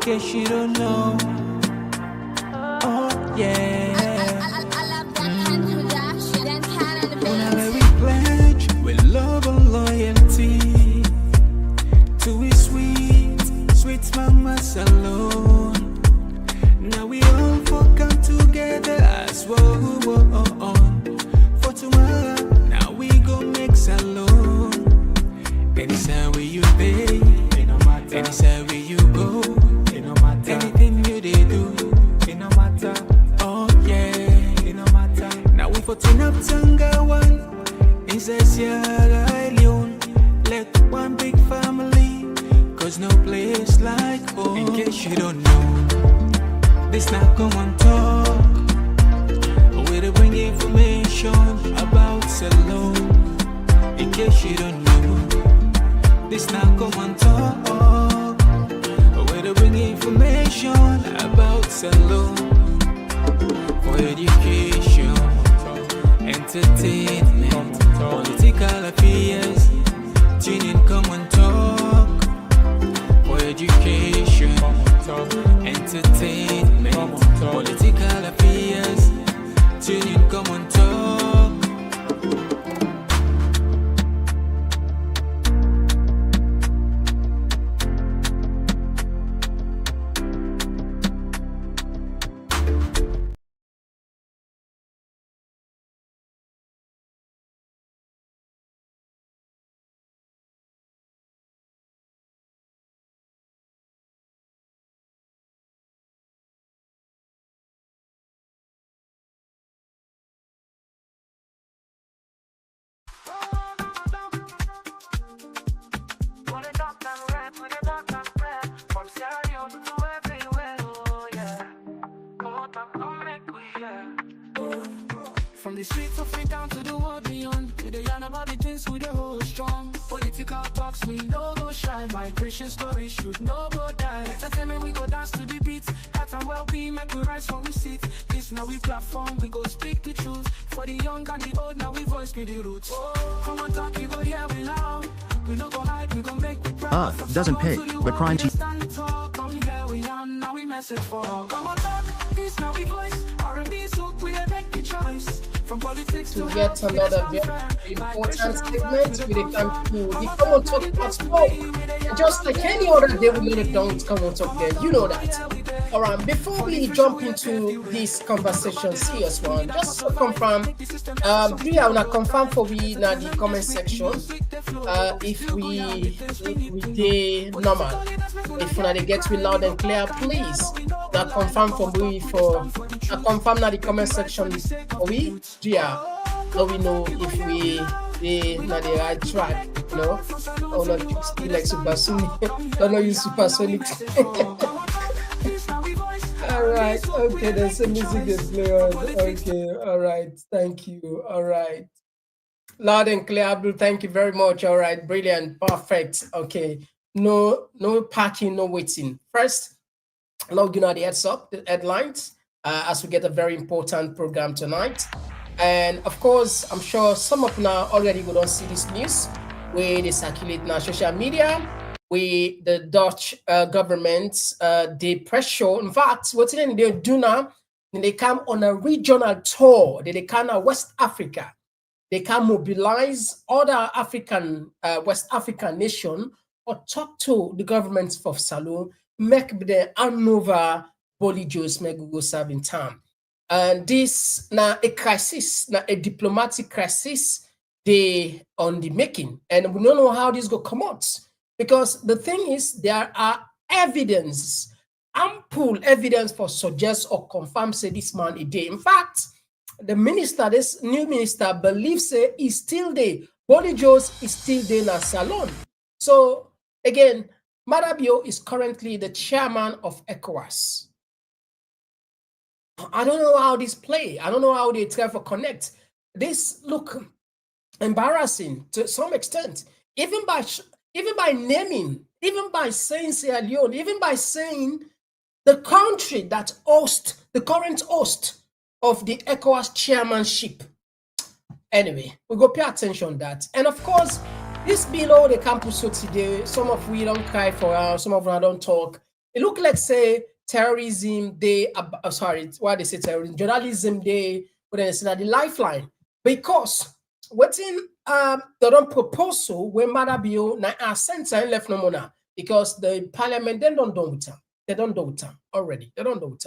case you don't know. Oh yeah. Whenever we pledge with love and loyalty to his sweet, sweet mama alone. Now we all come together as one. For tomorrow, now we go make salon. Anytime where you pay, anytime where you go, anything you they do, it no matter. Oh yeah, it no matter. Now we for turn up Tanga one, inside Sierra Leone. Let one big family, cause no place like home. In case you don't know, this not Komon-Tok. Where to bring information about Salon. In case you don't know, this now Komon-Tok. Where to bring information about Salon. For education, entertainment, political affairs. Tune in Komon-Tok. For education, entertainment, political affairs. Tune in Komon-Tok. From the streets of Freetown to the world beyond, to the yarn about the things we the hold strong. Political talks, we no go shy. Migration stories should no go die. Entertainment, we go dance to the beats. Health and well-being, make we rise from we sit. This now we platform, we go speak the truth. For the young and the old, now we voice with the roots. Komon-Tok, you go hear we loud. We no go hide, we go make the proud. Doesn't pay. We're crying to now we message for Komon-Tok, this now we voice. R&B soak, we make the choice. From politics to get another very important segment with a come to the Komon-Tok platform. Just like any other day, we let it down with Komon-Tok there. You know that. Alright, before we jump into this conversation, serious one, just to confirm, do you want to confirm for we in the comment section if we day normal? If they get we loud and clear, please now confirm for we confirm in the comment section for we. Yeah, so we know if we not the right track, you know, or not speak like supersonic, don't know use supersonic. All right, okay, there's some music that's play on. Okay, all right, thank you. All right, loud and clear, Abdul. Thank you very much. All right, brilliant, perfect. Okay, no parking, no waiting. First, logging out the heads up, the headlines, as we get a very important program tonight. And of course, I'm sure some of now already go don't see this news where they circulate in our social media, where the Dutch government, they pressure. In fact, what they do now, they come on a regional tour. They come to West Africa. They can mobilize other African, West African nation or talk to the governments of Salon, make the Hanover Bolle make go serve in time. And this now a crisis, now a diplomatic crisis, they on the making, and we don't know how this go come out, because the thing is there are evidence, ample evidence for suggest or confirm say this man a day. In fact, the minister, this new minister, believes say he's still there. Bolle is still there in a salon. So again, Maada is currently the chairman of ECOWAS. I don't know how this play. I don't know how they try to connect. This look embarrassing to some extent. Even by naming, even by saying Sierra Leone, even by saying the country that hosts the current host of the ECOWAS chairmanship. Anyway, we go pay attention to that. And of course, this below the campus so today, some of we don't cry for us, some of us don't talk. It look like say terrorism day. Sorry, why they say terrorism? Journalism day. But then it's not the lifeline because what's in the don't proposal when Maada bill na our center left no more now because the parliament then don't do it. They don't do it already. They don't do it.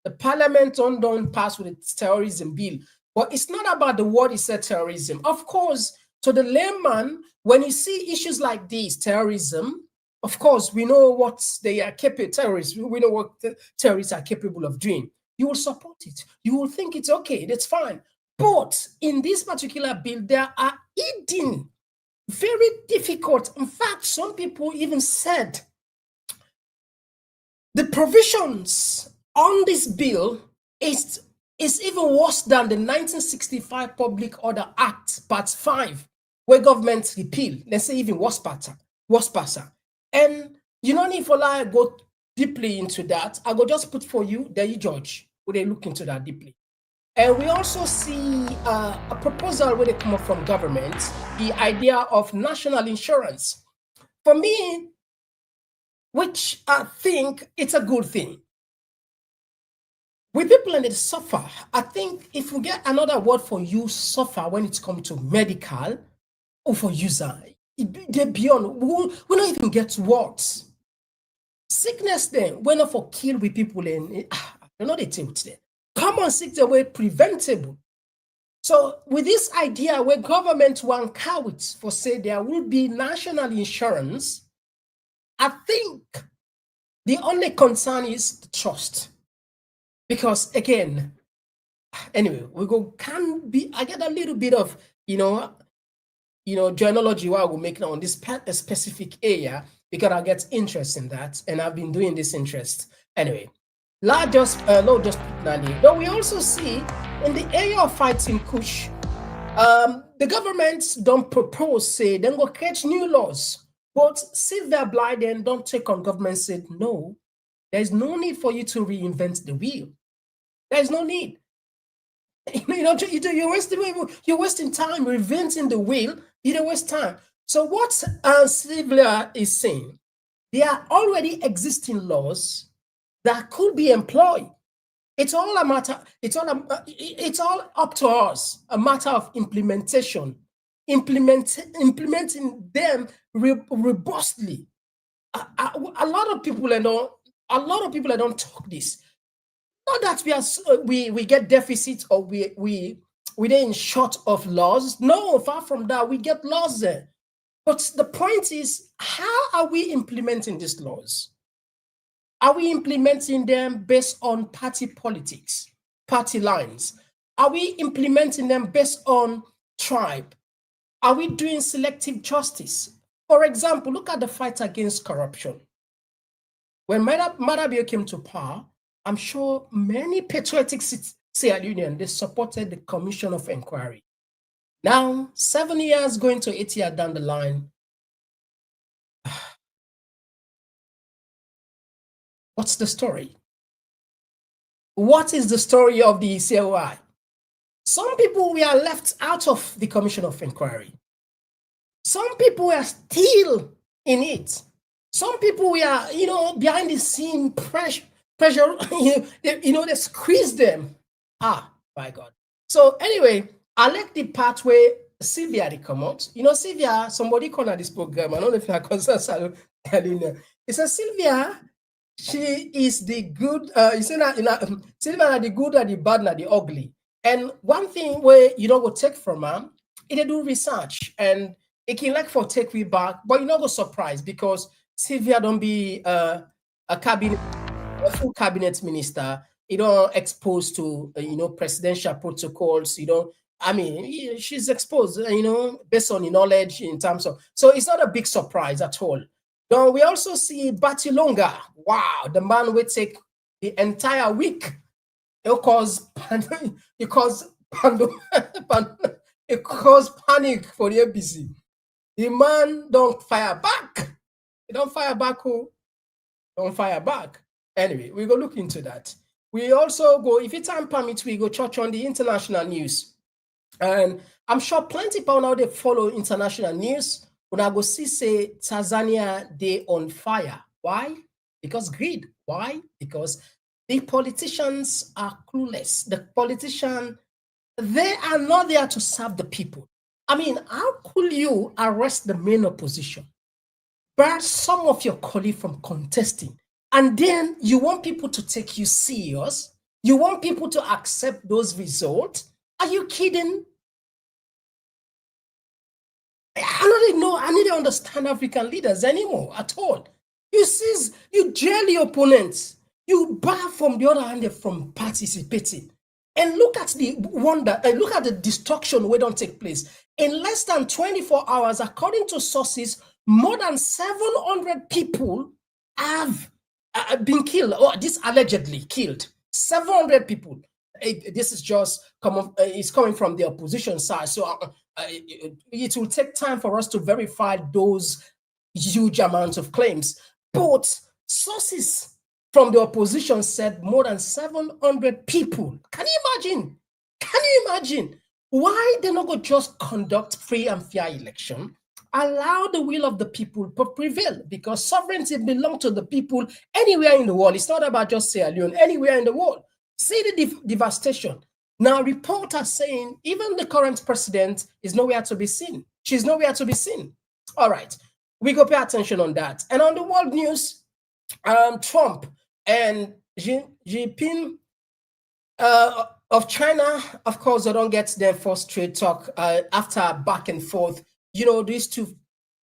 The parliament don't pass with its terrorism bill. But it's not about the word it said terrorism. Of course, to the layman, when you see issues like this, terrorism, of course, we know what they are capable terrorists. We know what the terrorists are capable of doing. You will support it. You will think it's okay. That's fine. But in this particular bill, there are hidden, very difficult. In fact, some people even said the provisions on this bill is even worse than the 1965 Public Order Act, Part 5, where government repeal. Let's say even worse passer. And you don't need for like go deeply into that. I go just put for you, there you judge. Will they look into that deeply? And we also see a proposal where they come up from government, the idea of national insurance. For me, which I think it's a good thing. With people that suffer, I think if we get another word for you, suffer when it comes to medical or for user, they're beyond. We don't even get words. Sickness then, we're not for kill with people and I know they tell them. Common sick the way preventable. So with this idea where government want cowards for say there will be national insurance, I think the only concern is the trust. Because again, anyway, I get a little bit of, journalogy what I will make now on this specific area because I get interest in that. And I've been doing this interest. Anyway, not just but we also see in the area of fighting Kush, the governments don't propose, say, then go catch new laws. But Sylvia Blyden don't take on government said, no, there's no need for you to reinvent the wheel. There's no need. You're wasting time reinventing the wheel. You don't waste time. So what Sylvia is saying, there are already existing laws that could be employed. It's all a matter. It's all up to us. A matter of implementation, implementing them robustly. A lot of people don't talk this. Not that we get deficits or we're in short of laws. No, far from that, we get laws there. But the point is, how are we implementing these laws? Are we implementing them based on party politics, party lines? Are we implementing them based on tribe? Are we doing selective justice? For example, look at the fight against corruption. When Maada came to power, I'm sure many patriotic Sierra Leoneans, they supported the Commission of Inquiry. Now, 7 years going to 8 years down the line, what's the story? What is the story of the COI? Some people were left out of the Commission of Inquiry. Some people were still in it. Some people were, behind the scene pressure, they squeeze them. By God. So anyway, I like the part where Sylvia they come out. Sylvia, somebody called this program. I don't know if I concern Salina. It says Sylvia, she is the good, Sylvia the good and the bad and the ugly. And one thing where go take from her, it do research and it can like for take we back, but go surprised because Sylvia don't be a full cabinet minister, exposed to presidential protocols, she's exposed, based on the knowledge in terms of, so it's not a big surprise at all. Now we also see Batilonga. Wow, the man will take the entire week. It caused panic for the ABC. The man don't fire back. He don't fire back. Who? Don't fire back. Anyway, we go look into that. We also go, if it's time permits, we go touch on the international news. And I'm sure plenty people now they follow international news. When I go see say Tanzania, they on fire. Why? Because greed. Why? Because the politicians are clueless. The politician, they are not there to serve the people. I mean, how could you arrest the main opposition, bar some of your colleagues from contesting, and then you want people to take you serious? You want people to accept those results? Are you kidding? I need to understand African leaders anymore at all. You seize, you jail your opponents, you bar from the other hand from participating. And look at the wonder, and look at the destruction we don't take place. In less than 24 hours, according to sources, more than 700 people have been killed, or this allegedly killed. 700 people. This is just it's coming from the opposition side. So it will take time for us to verify those huge amounts of claims. But sources from the opposition said more than 700 people. Can you imagine? Can you imagine? Why they not go just conduct free and fair election? Allow the will of the people to prevail, because sovereignty belongs to the people anywhere in the world. It's not about just Sierra Leone, anywhere in the world. See the devastation. Now, reports are saying even the current president is nowhere to be seen. She's nowhere to be seen. All right, we go pay attention on that. And on the world news, Trump and Xi Jinping of China, of course, they don't get their first trade talk after back and forth. You know, these two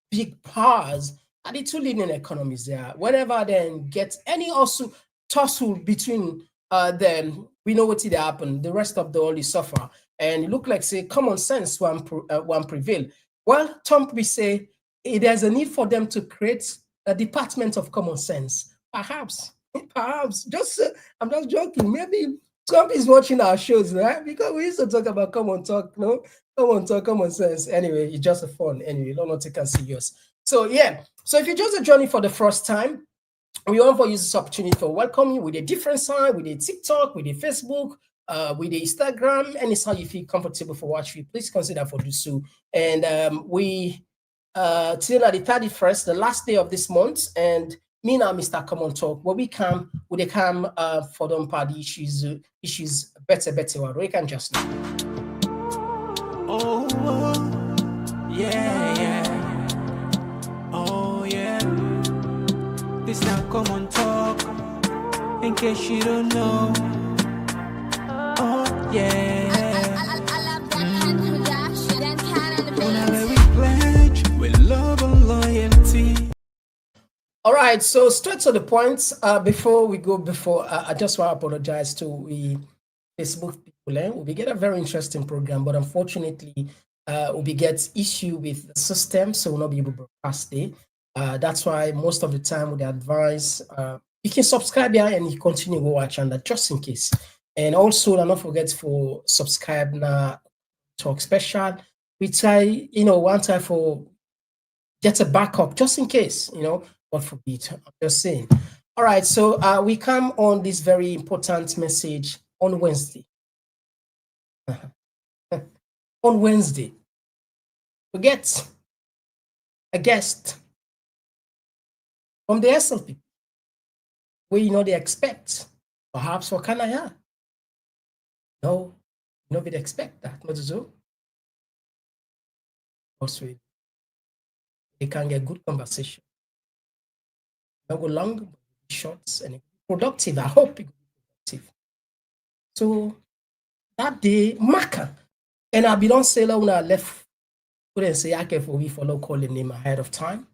big powers are the two leading economies there. Whenever they get any also tussle between them, we know what will happen. The rest of the world is suffer. And it look like, say, common sense one prevail. Well, Trump will say there's a need for them to create a department of common sense. Perhaps. Just I'm just joking. Maybe Trump is watching our shows, right? Because we used to talk about Komon-Tok, no? Komon-Tok, common sense. Anyway, it's just a fun. Anyway, don't take us serious. So yeah. So if you just joining for the first time, we want to use this opportunity for welcoming you with a different side, with a TikTok, with a Facebook, with the Instagram, any side you feel comfortable for watching. Please consider for do so. And we till the 31st, the last day of this month, and me now, Mr. Komon-Tok, where we come with a come for them party issues better, what we can just know. Oh, yeah. Oh, yeah. This now Komon-Tok, in case you don't know. Oh, yeah. Whenever we pledge with love and loyalty. All right, so straight to the point. Before we go, I just want to apologize to the Facebook people. We get a very interesting program, but unfortunately, we get issue with the system, so we'll not be able to broadcast it. That's why most of the time we advise you can subscribe here and you continue to watch under just in case. And also, don't forget for subscribe now. Talk special. We try, one time for get a backup just in case, God forbid. I'm just saying. All right, so we come on this very important message on Wednesday. On Wednesday, we get a guest from the SLP, where they expect, perhaps for Canada. No, nobody expect that, not so. Also, they can get good conversation. Not go long, short, and productive. I hope it will be productive. So that day, marker, and I be don't say when I left, couldn't say I can for we follow calling name ahead of time.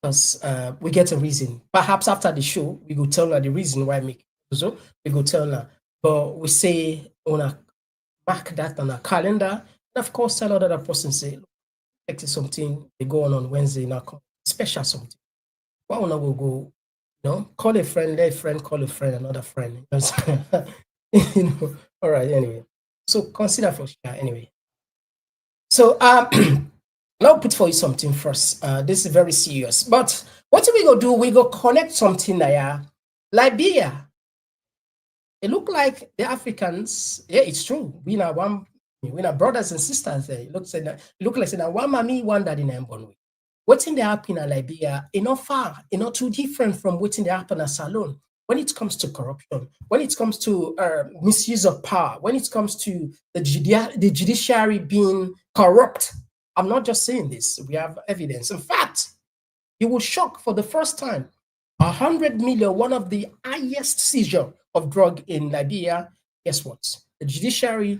Because we get a reason. Perhaps after the show, we go tell her the reason why make it so. We go tell her. But we say on a mark that on a calendar. And of course, tell other person say, like something they go on Wednesday now, special something. Why will not go, call a friend, let a friend call a friend, another friend. All right, anyway. So consider for sure anyway. So now put for you something first. This is very serious. But what we go do? We go connect something there. Liberia. It look like the Africans. Yeah, it's true. We are brothers and sisters there. It look like one mommy, one daddy, and one way. what's in the happen in Liberia, not far, not too different from what's in the happen at Salon. When it comes to corruption, when it comes to misuse of power, when it comes to the judiciary being corrupt, I'm not just saying this, we have evidence. In fact, you will shock for the first time, 100 million, one of the highest seizure of drug in Liberia. Guess what? The judiciary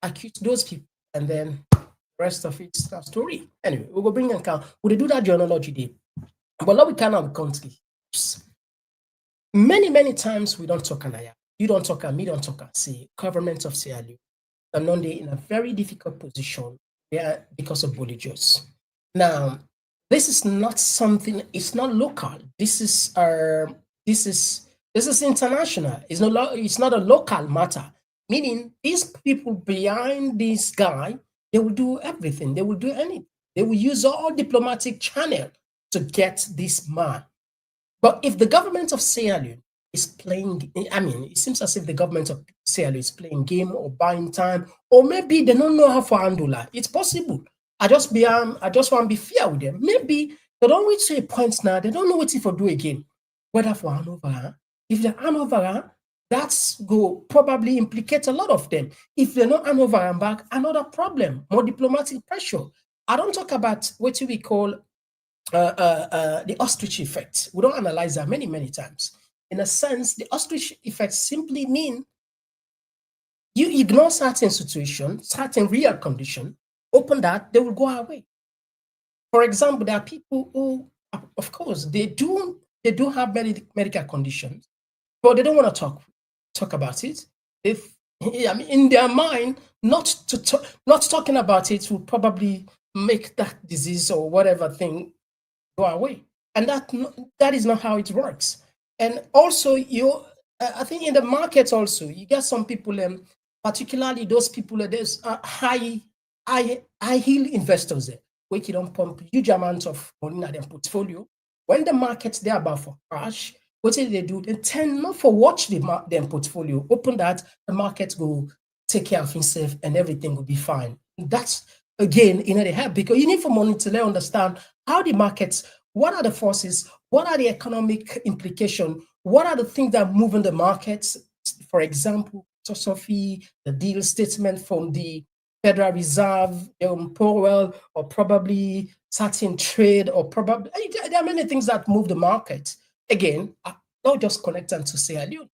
accused those people, and then the rest of it's a story. Anyway, we will bring an account. We'll do that journalogy day. But now we cannot country. Many times we don't talk and you don't talk and me don't talk and say government of Sierra Leone and non in a very difficult position because of bolligers. Now, this is not something, it's not local. This is international. It's not a local matter. Meaning these people behind this guy, they will do everything. They will do anything. They will use all diplomatic channel to get this man. But if the government of Sierra Leone is playing, I mean, it seems as if the government of Sierra Leone is playing game or buying time, or maybe they don't know how to handle that. It's possible. I just want to be fair with them. Maybe they don't reach a point now. They don't know what to do again. Whether for Hanover, if they Hanover, that's go probably implicate a lot of them. If they're not Hanover and back, another problem, more diplomatic pressure. I don't talk about what we call the ostrich effect. We don't analyze that many times. In a sense, the ostrich effect simply mean you ignore certain situations, certain real condition, open that, they will go away. For example, there are people who, of course, they do have medical conditions, but they don't want to talk about it. I mean, in their mind, not talking about it will probably make that disease or whatever thing go away, and that is not how it works. And also, I think in the markets also, you get some people, particularly those people, there's high yield investors there, which you don't pump huge amounts of money in their portfolio. When the markets they're about for crash, what do? They tend not for watch their portfolio, open that, the markets will take care of itself and everything will be fine. That's again, they help because you need for money to understand how the markets, what are the forces, what are the economic implications, what are the things that move in the markets. For example, philosophy, the deal statement from the Federal Reserve, Powell, or probably certain trade, or probably there are many things that move the market. Again, not just connected to Sierra Leone.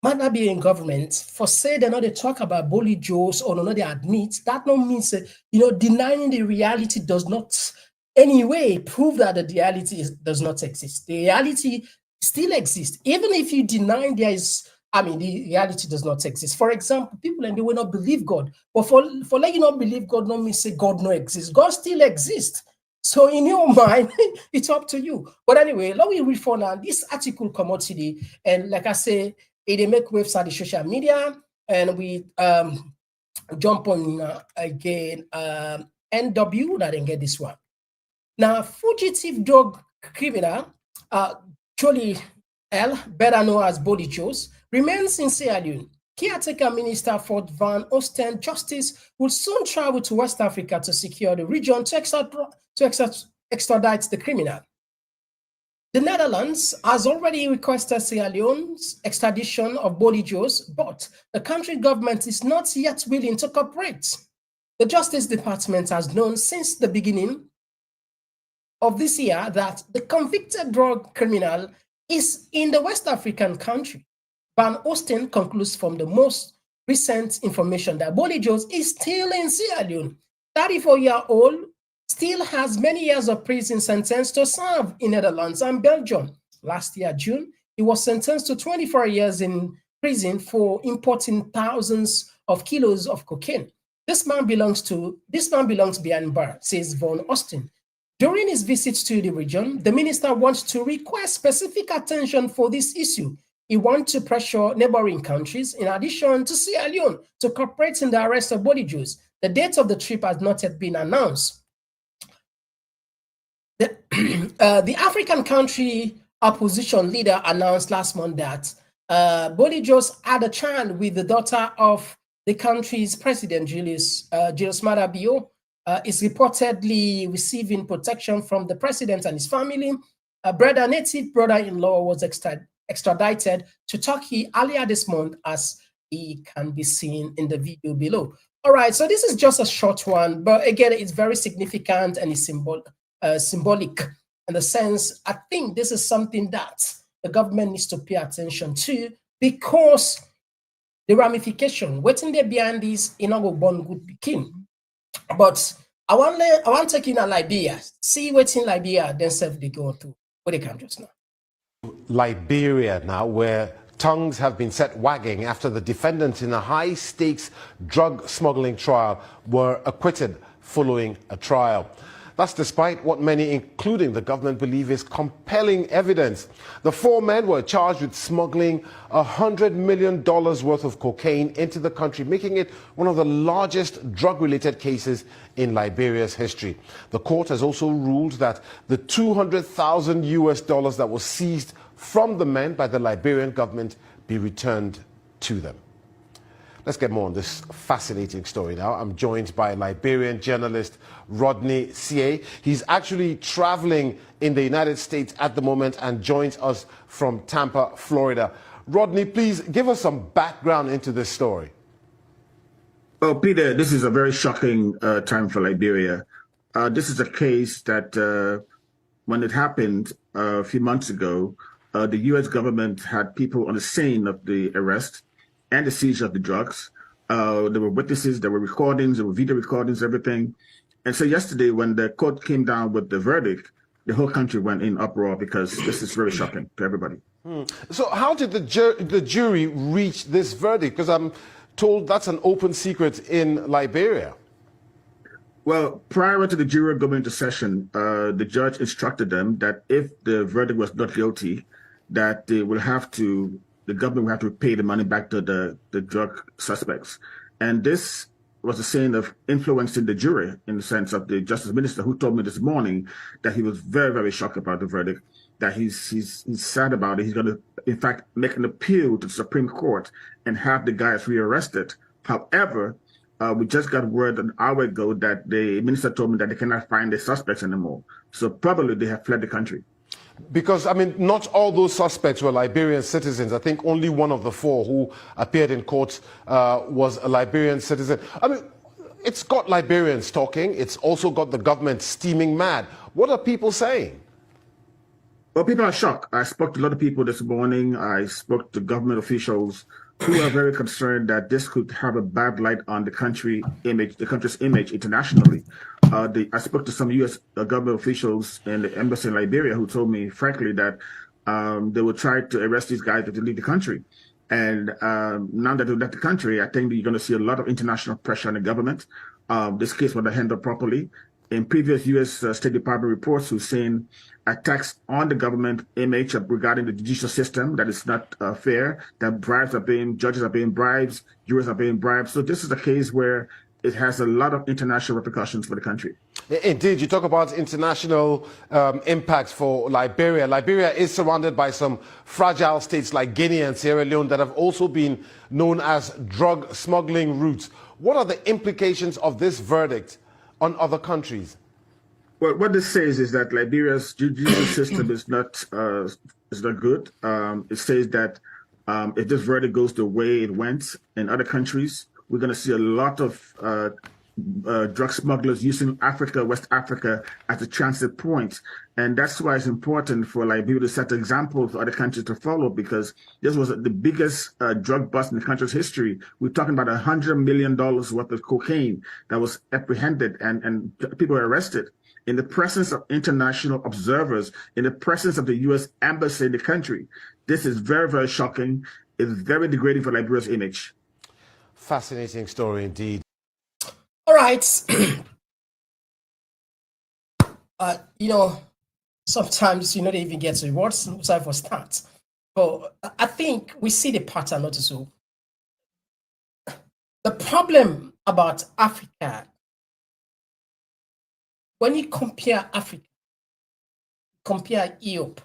Might not be in government for say they know they talk about bully Joes or no they admit that no means denying the reality does not anyway prove that the reality does not exist. The reality still exists even if you deny the reality does not exist. For example, people and they will not believe God, but for let you not believe God, no means say God no exists. God still exists. So in your mind, it's up to you. But anyway, let me read for now. This article commodity, and like I say, it make waves on the social media, and we jump on again NW that didn't get this one. Now, fugitive drug criminal Jolie L, better known as Body Joes, remains in Sierra Leone. Caretaker Minister Fort Van Osten Justice will soon travel to West Africa to secure the region to extradite the criminal. The Netherlands has already requested Sierra Leone's extradition of Body Joes, but the country government is not yet willing to cooperate. The Justice Department has known since the beginning of this year that the convicted drug criminal is in the West African country. Van Osten concludes from the most recent information that Body Joes is still in Sierra Leone. 34-year-old still has many years of prison sentence to serve in Netherlands and Belgium. Last year, June, he was sentenced to 24 years in prison for importing thousands of kilos of cocaine. This man belongs behind bar, says Van Osten. During his visits to the region, the minister wants to request specific attention for this issue. He wants to pressure neighboring countries, in addition to Sierra Leone, to cooperate in the arrest of Body Joes. The date of the trip has not yet been announced. The African country opposition leader announced last month that Body Joes had a child with the daughter of the country's president, Julius Maada Bio, is reportedly receiving protection from the president and his family. A brother, native brother-in-law, was extradited to Turkey earlier this month, as he can be seen in the video below. All right, so this is just a short one, but again, it's very significant and it's symbolic in the sense, I think this is something that the government needs to pay attention to, because the ramification, waiting there behind this, you know, go born good begin. But I want to take in a Liberia, see what's in Liberia, then self they go through what they can just now. Liberia now, where tongues have been set wagging after the defendants in a high-stakes drug smuggling trial were acquitted following a trial. That's despite what many, including the government, believe is compelling evidence. The 4 men were charged with smuggling $100 million worth of cocaine into the country, making it one of the largest drug-related cases in Liberia's history. The court has also ruled that the $200,000 that was seized from the men by the Liberian government be returned to them. Let's get more on this fascinating story now. I'm joined by Liberian journalist Rodney Sie. He's actually traveling in the United States at the moment and joins us from Tampa, Florida. Rodney, please give us some background into this story. Well, Peter, this is a very shocking time for Liberia. This is a case that when it happened a few months ago, the U.S. government had people on the scene of the arrest and the seizure of the drugs. There were witnesses, there were recordings, there were video recordings, everything. And so yesterday, when the court came down with the verdict, the whole country went in uproar, because this is very shocking to everybody. So how did the jury reach this verdict? Because I'm told that's an open secret in Liberia. Well, prior to the jury going into session, the judge instructed them that if the verdict was not guilty, that they will have to, the government will have to pay the money back to the drug suspects. And this was a sign of influencing the jury, in the sense of the justice minister, who told me this morning that he was very, very shocked about the verdict, that he's sad about it. He's going to, in fact, make an appeal to the Supreme Court and have the guys rearrested. However, we just got word an hour ago that the minister told me that they cannot find the suspects anymore. So probably they have fled the country. Because, I mean, not all those suspects were Liberian citizens. I think only one of the 4 who appeared in court was a Liberian citizen. I mean, it's got Liberians talking. It's also got the government steaming mad. What are people saying? Well, people are shocked. I spoke to a lot of people this morning. I spoke to government officials who are very concerned that this could have a bad light on the country's image internationally. I spoke to some U.S. government officials in the embassy in Liberia who told me, frankly, that they will try to arrest these guys if they leave the country. And now that they left the country, I think you're going to see a lot of international pressure on the government. This case was handled properly. In previous U.S. State Department reports, we've seen attacks on the government image regarding the judicial system, that is not fair, that judges are being bribed, jurors are being bribed. So this is a case where it has a lot of international repercussions for the country. Indeed, you talk about international impacts for Liberia. Liberia is surrounded by some fragile states like Guinea and Sierra Leone that have also been known as drug smuggling routes. What are the implications of this verdict on other countries? Well, what this says is that Liberia's judicial system is not good. It says that if this verdict goes the way it went in other countries, we're going to see a lot of drug smugglers using Africa, West Africa, as a transit point. And that's why it's important for Liberia to set examples for other countries to follow, because this was the biggest drug bust in the country's history. We're talking about $100 million worth of cocaine that was apprehended and people were arrested in the presence of international observers, in the presence of the U.S. embassy in the country. This is very, very shocking. It's very degrading for Liberia's image. Fascinating story indeed. All right. You know, sometimes they even get to what's sorry for start. But I think we see the pattern also. The problem about Africa, when you compare Africa, compare Europe,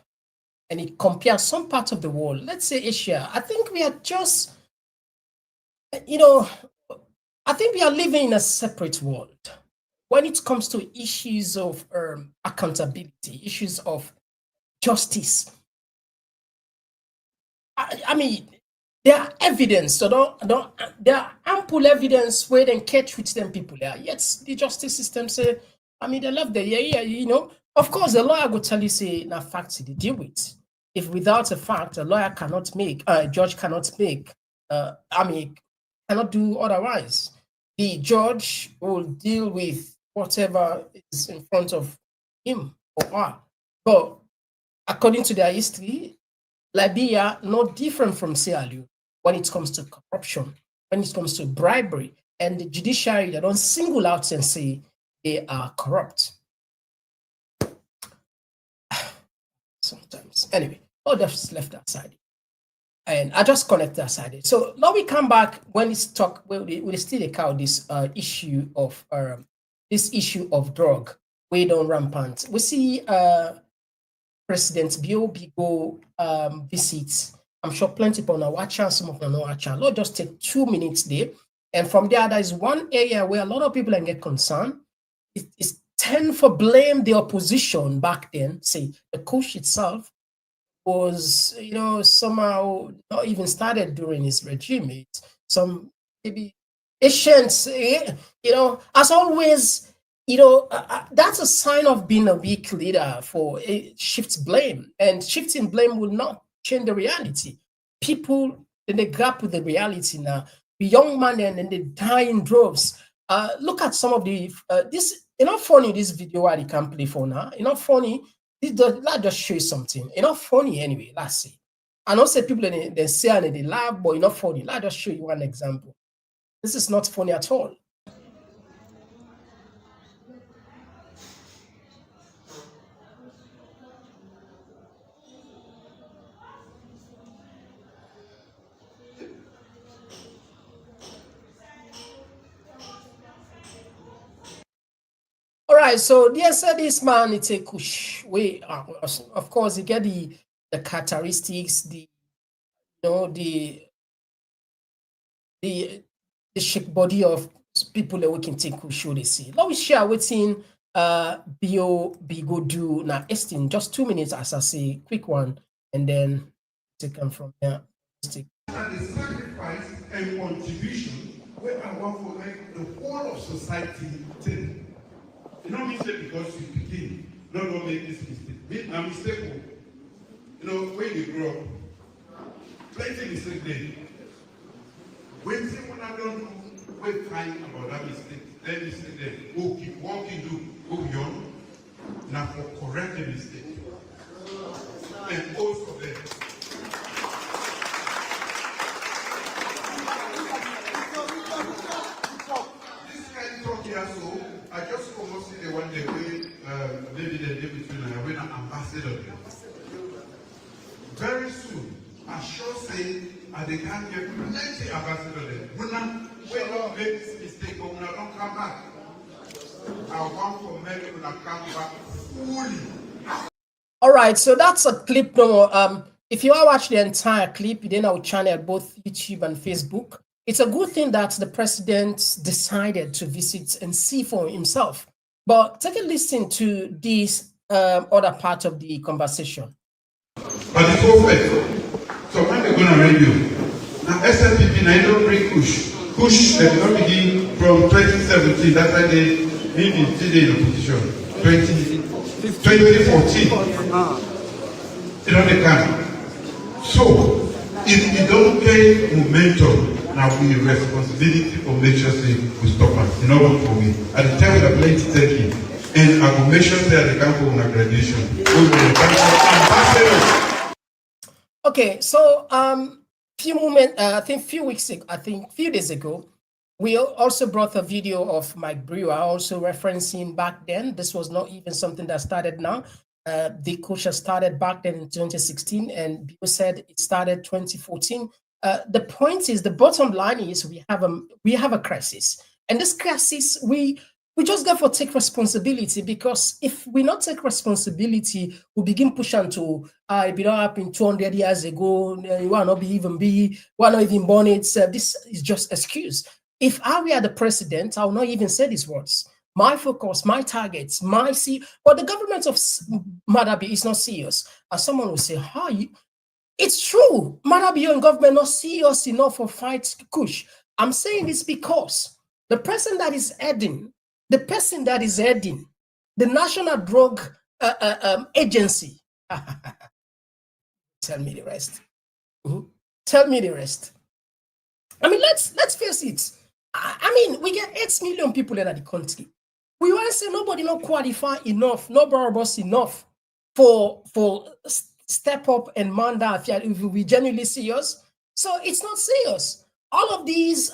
and you compare some parts of the world, let's say Asia, I think we are just, I think we are living in a separate world. when it comes to issues of accountability, issues of justice, I mean, there are evidence, so there are ample evidence where they catch with them people there. Yet the justice system say, I mean, they love the you know. Of course, the lawyer will tell you say na facts they deal with. If without a fact, a lawyer cannot make, a judge cannot make, I mean, cannot do otherwise. The judge will deal with whatever is in front of him or her. But according to their history, Liberia not different from Sierra Leone when it comes to corruption, when it comes to bribery, and the judiciary, they don't single out and say they are corrupt. Sometimes. Anyway, all that's left aside. And I just connect that side. So now we come back when it's talk, we'll still account this issue of drug way down rampant. We see President Biobi go visits. I'm sure plenty people now watch and some of them not watch. Let's just take 2 minutes there. And from there is one area where a lot of people get concerned. It's tend for blame the opposition back then. Say the Kush itself was, you know, somehow not even started during his regime. It's some maybe Asians, you know, as always, you know, that's a sign of being a weak leader. For it shifts blame, and shifting blame will not change the reality. People, then they grab with the reality now. The young man and they die in droves. Look at some of the this. You know, funny this video I can play for now. You know, funny. Let's just show you something. You know, funny anyway. Let's see. I know say people they say and they laugh, but you know, funny. Let's just show you one example. This is not funny at all. All right, so yes, this man, it's a kush. We of course you get the characteristics, the the shape body of people that we can take kush. They see. Let me share within Bio Bigo do now. Estin just 2 minutes as I say, quick one, and then take them from there. And the sacrifice and contribution where I want to make the whole of society take. You know, mistake because you begin, don't make this mistake. Make a mistake. You know, when you grow up, plenty mistake there. When someone I don't know, we're crying about that mistake. That mistake there. Go keep walking, go beyond. Now for correct the mistake. And also there. This kind of talk here, so I just almost see the one day maybe the day between when an ambassador. Very soon, I sure say they can get plenty ambassador there. When don't make this mistake, but when I don't come back, I want for many when I come back fully. All right, so that's a clip. No, if you are watching the entire clip, then our channel both YouTube and Facebook. It's a good thing that the president decided to visit and see for himself. But take a listen to this other part of the conversation. But it's over. So when they're going to radio, now SLPP, I don't bring push. Push, they will not begin from 2017. That's why they made the opposition. 2014. You know, they can. So, if you don't pay momentum, now we have responsibility for make sure we stop us. You know what for me? At the time we are plenty taking, and I will make sure that they come for my graduation. We will come for ambassadors. Okay, so few days ago, we also brought a video of Mike Brewer, also referencing back then. This was not even something that started now. The culture started back then in 2016, and people said it started 2014. The point is, the bottom line is we have a crisis, and this crisis we just got to take responsibility, because if we not take responsibility, we begin pushing to it don't happen 200 years ago. You will not even born it. This is just excuse. If I were the president, I will not even say these words. my focus, my targets, my see. But the government of Maada is not serious. And someone will say, how you? It's true. Maada and government not serious enough for fight Kush. I'm saying this because the person that is heading, the National Drug Agency. Tell me the rest. Tell me the rest. I mean, let's face it. I mean, we get 8 million people in the country. We want to say nobody not qualify enough, not robust enough for step up and man that if we genuinely serious. So it's not serious. All of these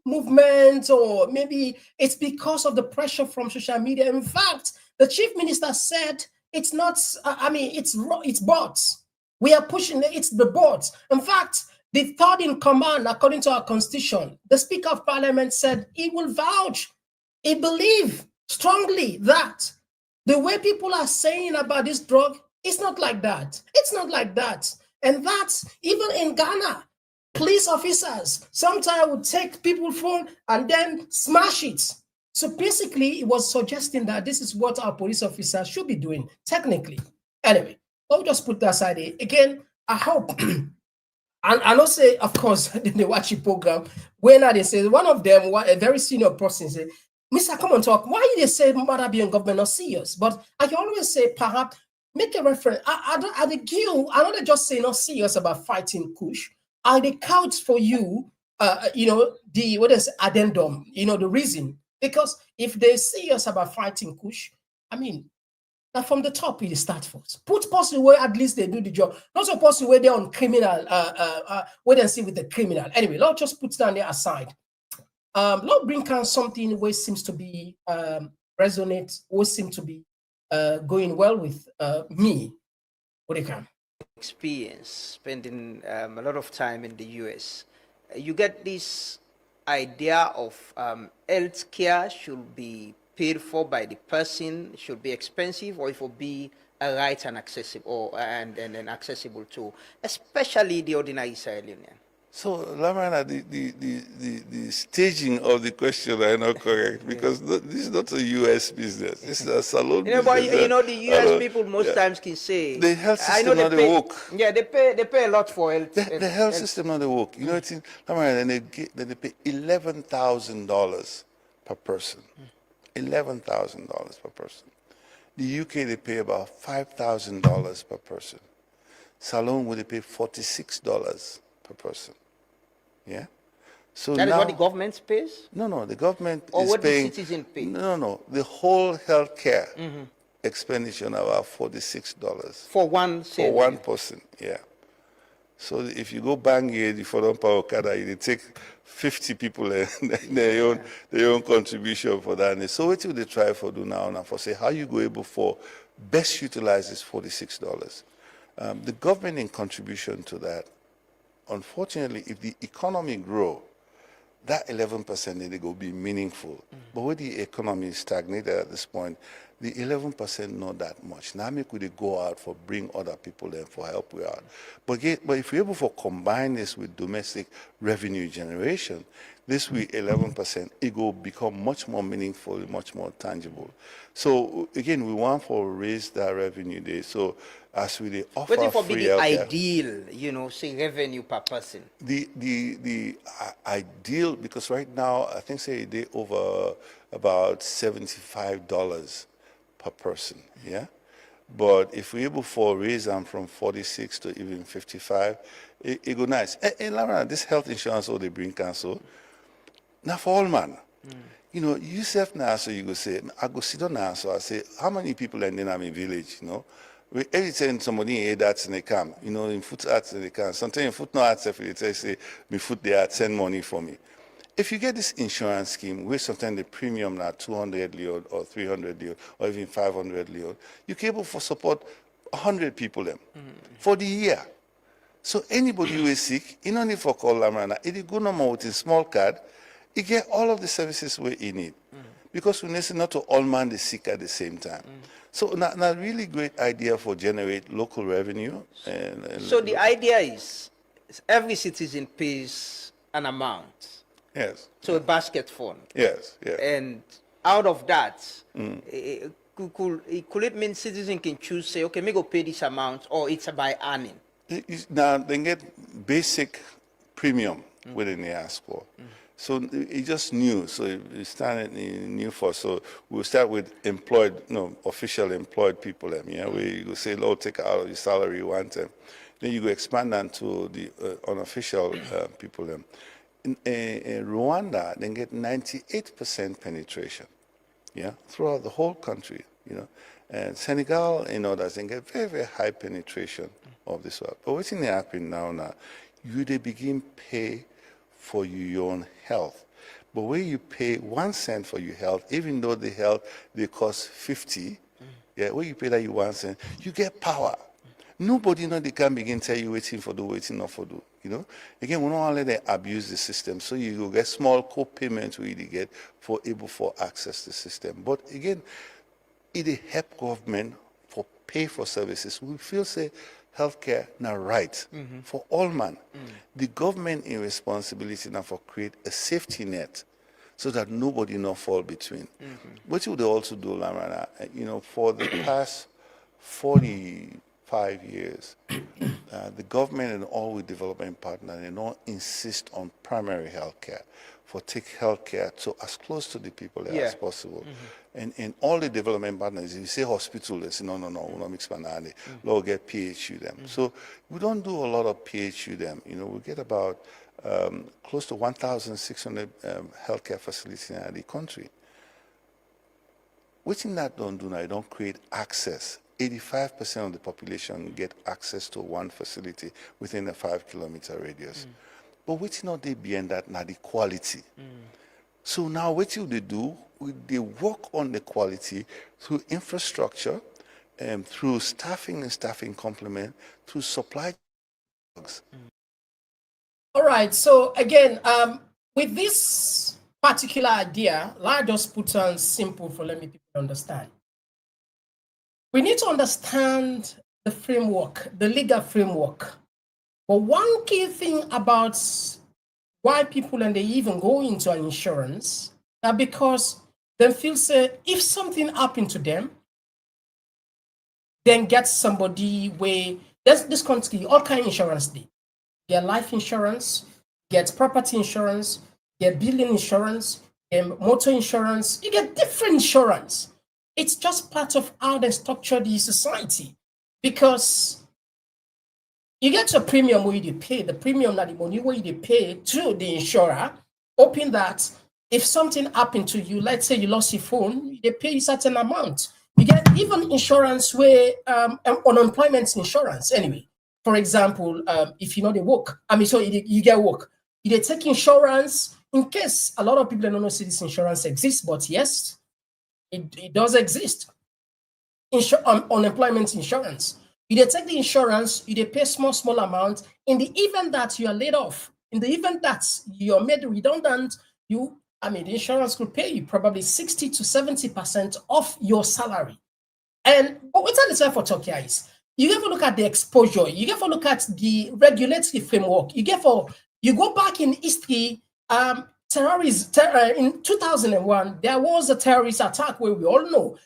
movements, or maybe it's because of the pressure from social media. In fact, the chief minister said it's not. I mean, it's bots. We are pushing it. It's the bots. In fact, the third in command, according to our constitution, the Speaker of Parliament said he will vouch. He believes strongly that the way people are saying about this drug, it's not like that. It's not like that. And that's even in Ghana. Police officers sometimes would take people's phone and then smash it. So basically, it was suggesting that this is what our police officers should be doing, technically. Anyway, I'll just put that aside. Again, I hope, and I know say, of course, they watch the program, when they say, one of them, a very senior person, say, Mr. Komon-Tok, why you say Maada and government not serious? But I can always say, perhaps, make a reference. I know they just say not serious about fighting Kush. Are they count for you, the what is addendum, the reason? Because if they're serious about fighting Kush, I mean, now from the top, it start first. Put person where at least they do the job. Not so person where they're on criminal, wait and see with the criminal. Anyway, Lord just put down there aside. Lord bring down something where seems to be resonate, or seem to be going well with me. What they can. Experience spending a lot of time in the US, you get this idea of healthcare should be paid for by the person, should be expensive, or it will be a right and accessible, and accessible to, especially the ordinary Israelian. So, Lamana, the staging of the question are not correct, because this is not a U.S. business. This is a salon business. But the U.S. people most times can say the health system not the work. Yeah, they pay a lot for health. The health system not the work. You know, it's in Lamana, they pay $11,000 per person. $11,000 per person. The UK they pay about $5,000 per person. Salon would they pay $46 per person. Yeah, so that now, is what the government pays? No, the government or is what paying. The citizen pay? No, the whole healthcare expenditure about $46 for one person. Yeah. So if you go bang here, the Fordham Power Kada, you take 50 people and their own contribution for that. And so what do they try for do now for say how you go able for best utilize this $46? The government in contribution to that. Unfortunately, if the economy grow, that 11% they go be meaningful. But when the economy is stagnated at this point, the 11% not that much. Now make we go out for bring other people in for help we out. But if we're able to combine this with domestic revenue generation, this will 11%, it will become much more meaningful, much more tangible. So again, we want to raise that revenue there. So as we offer but if free be the healthcare, ideal, say revenue per person. The ideal, because right now I think say they over about $75 per person, yeah. But if we're able to raise them from 46 to even 55, it go nice. And Lara, this health insurance or they bring cancel. Now for all man, you self now, so you go say, I go sit down now, so I say, how many people are in my village, every time somebody hear that in the camp, in foot arts in the camp, sometimes in foot no arts, if they say, me foot there, send money for me. If you get this insurance scheme, where sometimes the premium now 200 leon or 300 leon or even 500 leon, you're able for support 100 people for the year. So anybody who is sick, you don't need for call Lamrana. If you go normal with a small card, you get all of the services where you need. Because we need not to all man the sick at the same time. So a really great idea for generate local revenue. So the idea is every citizen pays an amount. Yes. So a basket fund. Yes. And out of that, could it mean citizen can choose, say, okay, me go pay this amount, or it's by earning? Now they get basic premium within the ask for. So it's just new. So it started new for. So we'll start with employed, official employed people. Yeah, where you go say, "Oh, take out of your salary you want them." Then you go expand that to the unofficial people. In Rwanda, they get 98% penetration. Yeah, throughout the whole country. And Senegal and others, they get very, very high penetration of this work. But what's in the happening now, they begin pay for your own health. But when you pay 1 cent for your health, even though the health, they cost 50, yeah, when you pay that you 1 cent, you get power. Nobody they can begin tell you waiting for do, waiting not for do. Again, we don't let them abuse the system. So you will get small co-payments we really get for able for access to the system. But again, it help government for pay for services. We feel say healthcare now right for all man. The government in responsibility now for create a safety net so that nobody not fall between. What would they also do, Lamana? For the past 45 years, the government and all with development partners, they don't insist on primary healthcare for take healthcare to as close to the people as possible. And in all the development partners, if you say hospital, they say, no, we're not mix banana. We'll get PHU them. So we don't do a lot of PHU them. We get about close to 1,600 healthcare facilities in the country. Which in that don't do now, don't create access. 85% of the population get access to one facility within a 5-kilometer radius. But what's not they beyond that now the quality. So now what they do, they work on the quality through infrastructure, through staffing and staffing complement, through supply. All right. So again, with this particular idea, let's just put on simple for let me people understand. We need to understand the framework, the legal framework. But one key thing about why people and they even go into an insurance are because they feel say if something happened to them, then get somebody where there's this country, all kind of insurance they get life insurance, get property insurance, get building insurance, get motor insurance, you get different insurance. It's just part of how they structure the society because you get a premium where you pay, the premium that the money where you pay to the insurer, hoping that if something happened to you, let's say you lost your phone, they pay you a certain amount. You get even insurance where unemployment insurance anyway. For example, if you know they work, so you get work, you take insurance in case a lot of people don't know this insurance exists, but yes, it does exist. Unemployment insurance. You take the insurance, you pay small amount. In the event that you are laid off, in the event that you're made redundant, the insurance could pay you probably 60 to 70% of your salary. And what we tell the for Turkey is, you have a look at the exposure, you have a look at the regulatory framework, you go back in history, in 2001, there was a terrorist attack where we all know,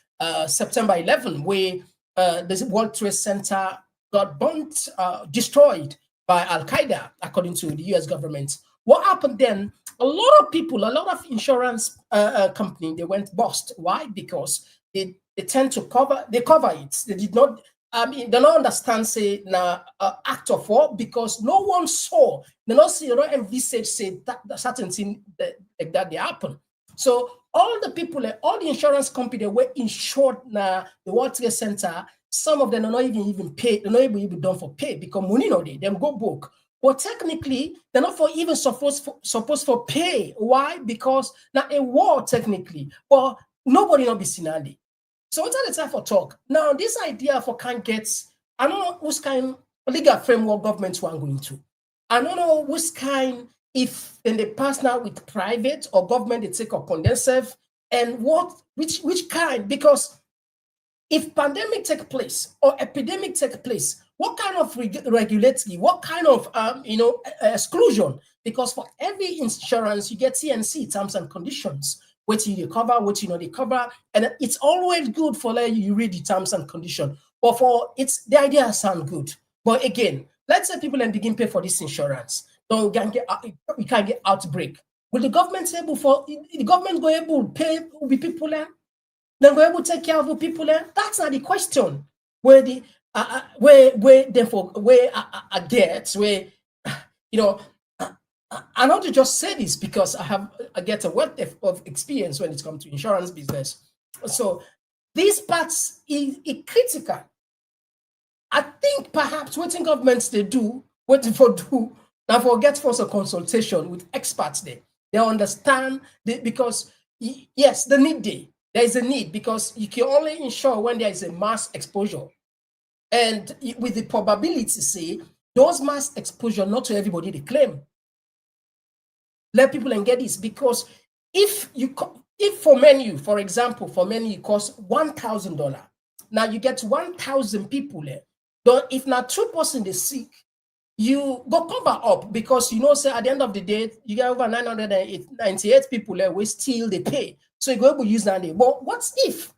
September 11, where the World Trade Center got burnt, destroyed by Al-Qaeda, according to the US government. What happened then? A lot of people, a lot of insurance company, they went bust. Why? Because they tend to cover it. They did not, they don't understand, say, act of war because no one saw, they don't envisage, say, that certain thing that they happen. So all the people, all the insurance company, they were insured now the World Trade Center. Some of them are not even paid, they're not even done for pay because money no day, them go broke. But technically, they're not for even supposed for pay. Why? Because now a war technically, but nobody not be seen. So what's the time for talk? Now, this idea for can't get, I don't know which kind of legal framework governments were going to. I don't know which kind, if then they pass now with private or government, they take upon themselves, and which kind, because if pandemic take place or epidemic take place, what kind of regulatory, what kind of exclusion? Because for every insurance, you get TNC, terms and conditions. what you cover, what you know they cover, and it's always good for like you read the terms and condition. But for it's the idea sound good, but again, let's say people then begin pay for this insurance, so we can't get outbreak. Will the government able for the government go able to pay the people there? Then go able to take care of the people there? That's not the question. Where the therefore where I get where you know. I want to just say this because I get a wealth of experience when it comes to insurance business. So these parts is critical. I think perhaps what governments they do, what for do, now for get for a consultation with experts there. They understand because yes, the need there is a need because you can only insure when there is a mass exposure. And with the probability, say, those mass exposure, not to everybody they claim. Let people and get this because if for menu, for example, for menu it costs $1,000. Now you get 1,000 people there. Though if not 2% is sick, you go cover up because you know, say at the end of the day, you get over 998 people there, we still they pay. So you go able to use that day. But what if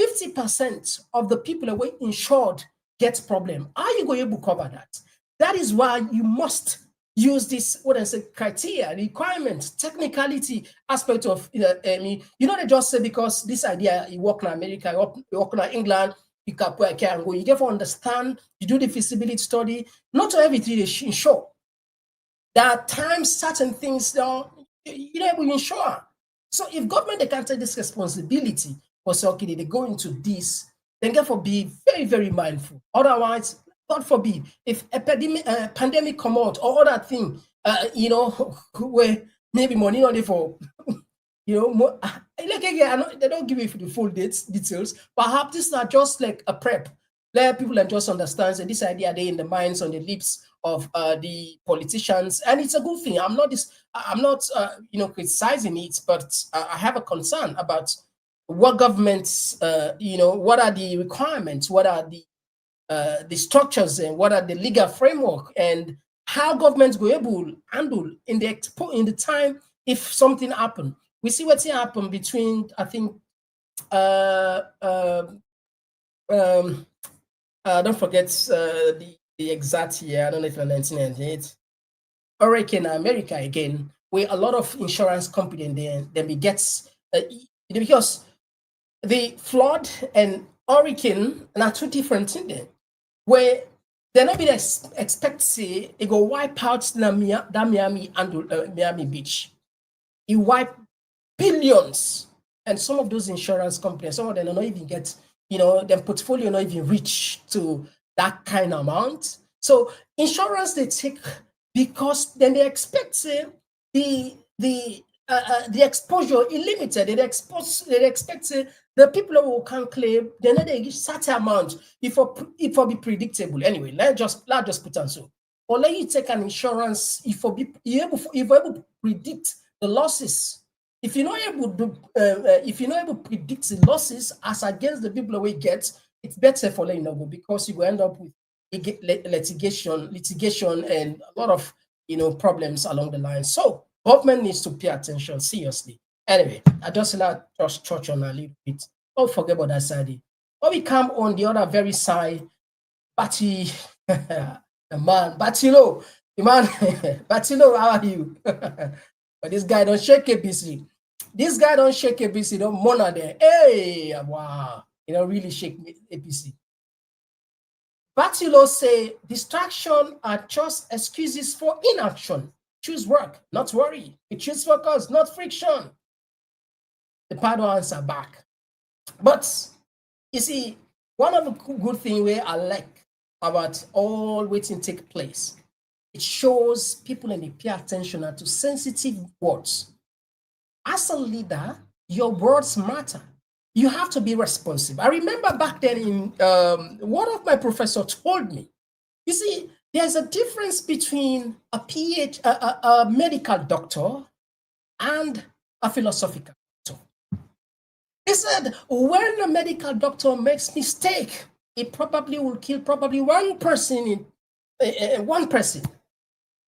50% of the people that were insured gets problem? Are you going to cover that? That is why you must use this, what I say, criteria, requirements, technicality aspect of, they just say because this idea, you work in America, you work in England, you can go. You get to understand, you do the feasibility study, not to everything they insure. There are times certain things that you know we insure. So if government they can take this responsibility for say, okay, they go into this, then therefore be very, very mindful. Otherwise, God forbid, if a pandemic come out or other thing, where maybe money only for, more, like again, they don't give you the full details. Perhaps this is not just like a prep. Let people and just understand that this idea they in the minds, on the lips of the politicians, and it's a good thing. I'm not criticizing it, but I have a concern about what governments, what are the requirements, what are the structures, and what are the legal framework, and how governments go able to handle in the time if something happened. We see what's happened between, I think, don't forget the exact year. I don't know if it's 1998. Hurricane America again, where a lot of insurance company then we gets because the flood and hurricane are two different things. Where they're not being expect say it go wipe out that Miami and Miami Beach. It wipe billions, and some of those insurance companies, some of them are not even get, their portfolio not even reach to that kind of amount. So insurance they take because then they expect say the exposure is limited. They expect say the people who can claim they know they give certain amount if it be predictable. Anyway, let's just put on so. Or let you take an insurance if you're able to predict the losses. If you're not able to predict the losses as against the people we get, it's better for letting go because you will end up with litigation and a lot of problems along the line. So government needs to pay attention seriously. Anyway, I just touch on a little bit. Don't forget about that side. When we come on the other very side, Batty, the man, Batilo, how are you? But this guy don't shake ABC. This guy don't shake ABC, don't monitor there. Hey, wow, really shake ABC. Batilo say distraction are just excuses for inaction. Choose work, not worry. We choose focus, not friction. The Padawans are back. But you see, one of the good things where I like about all waiting take place, it shows people and they pay attention to sensitive words. As a leader, your words matter. You have to be responsive. I remember back then in one of my professors told me, you see, there's a difference between a medical doctor and a philosophical doctor. He said, when a medical doctor makes mistake, it probably will kill one person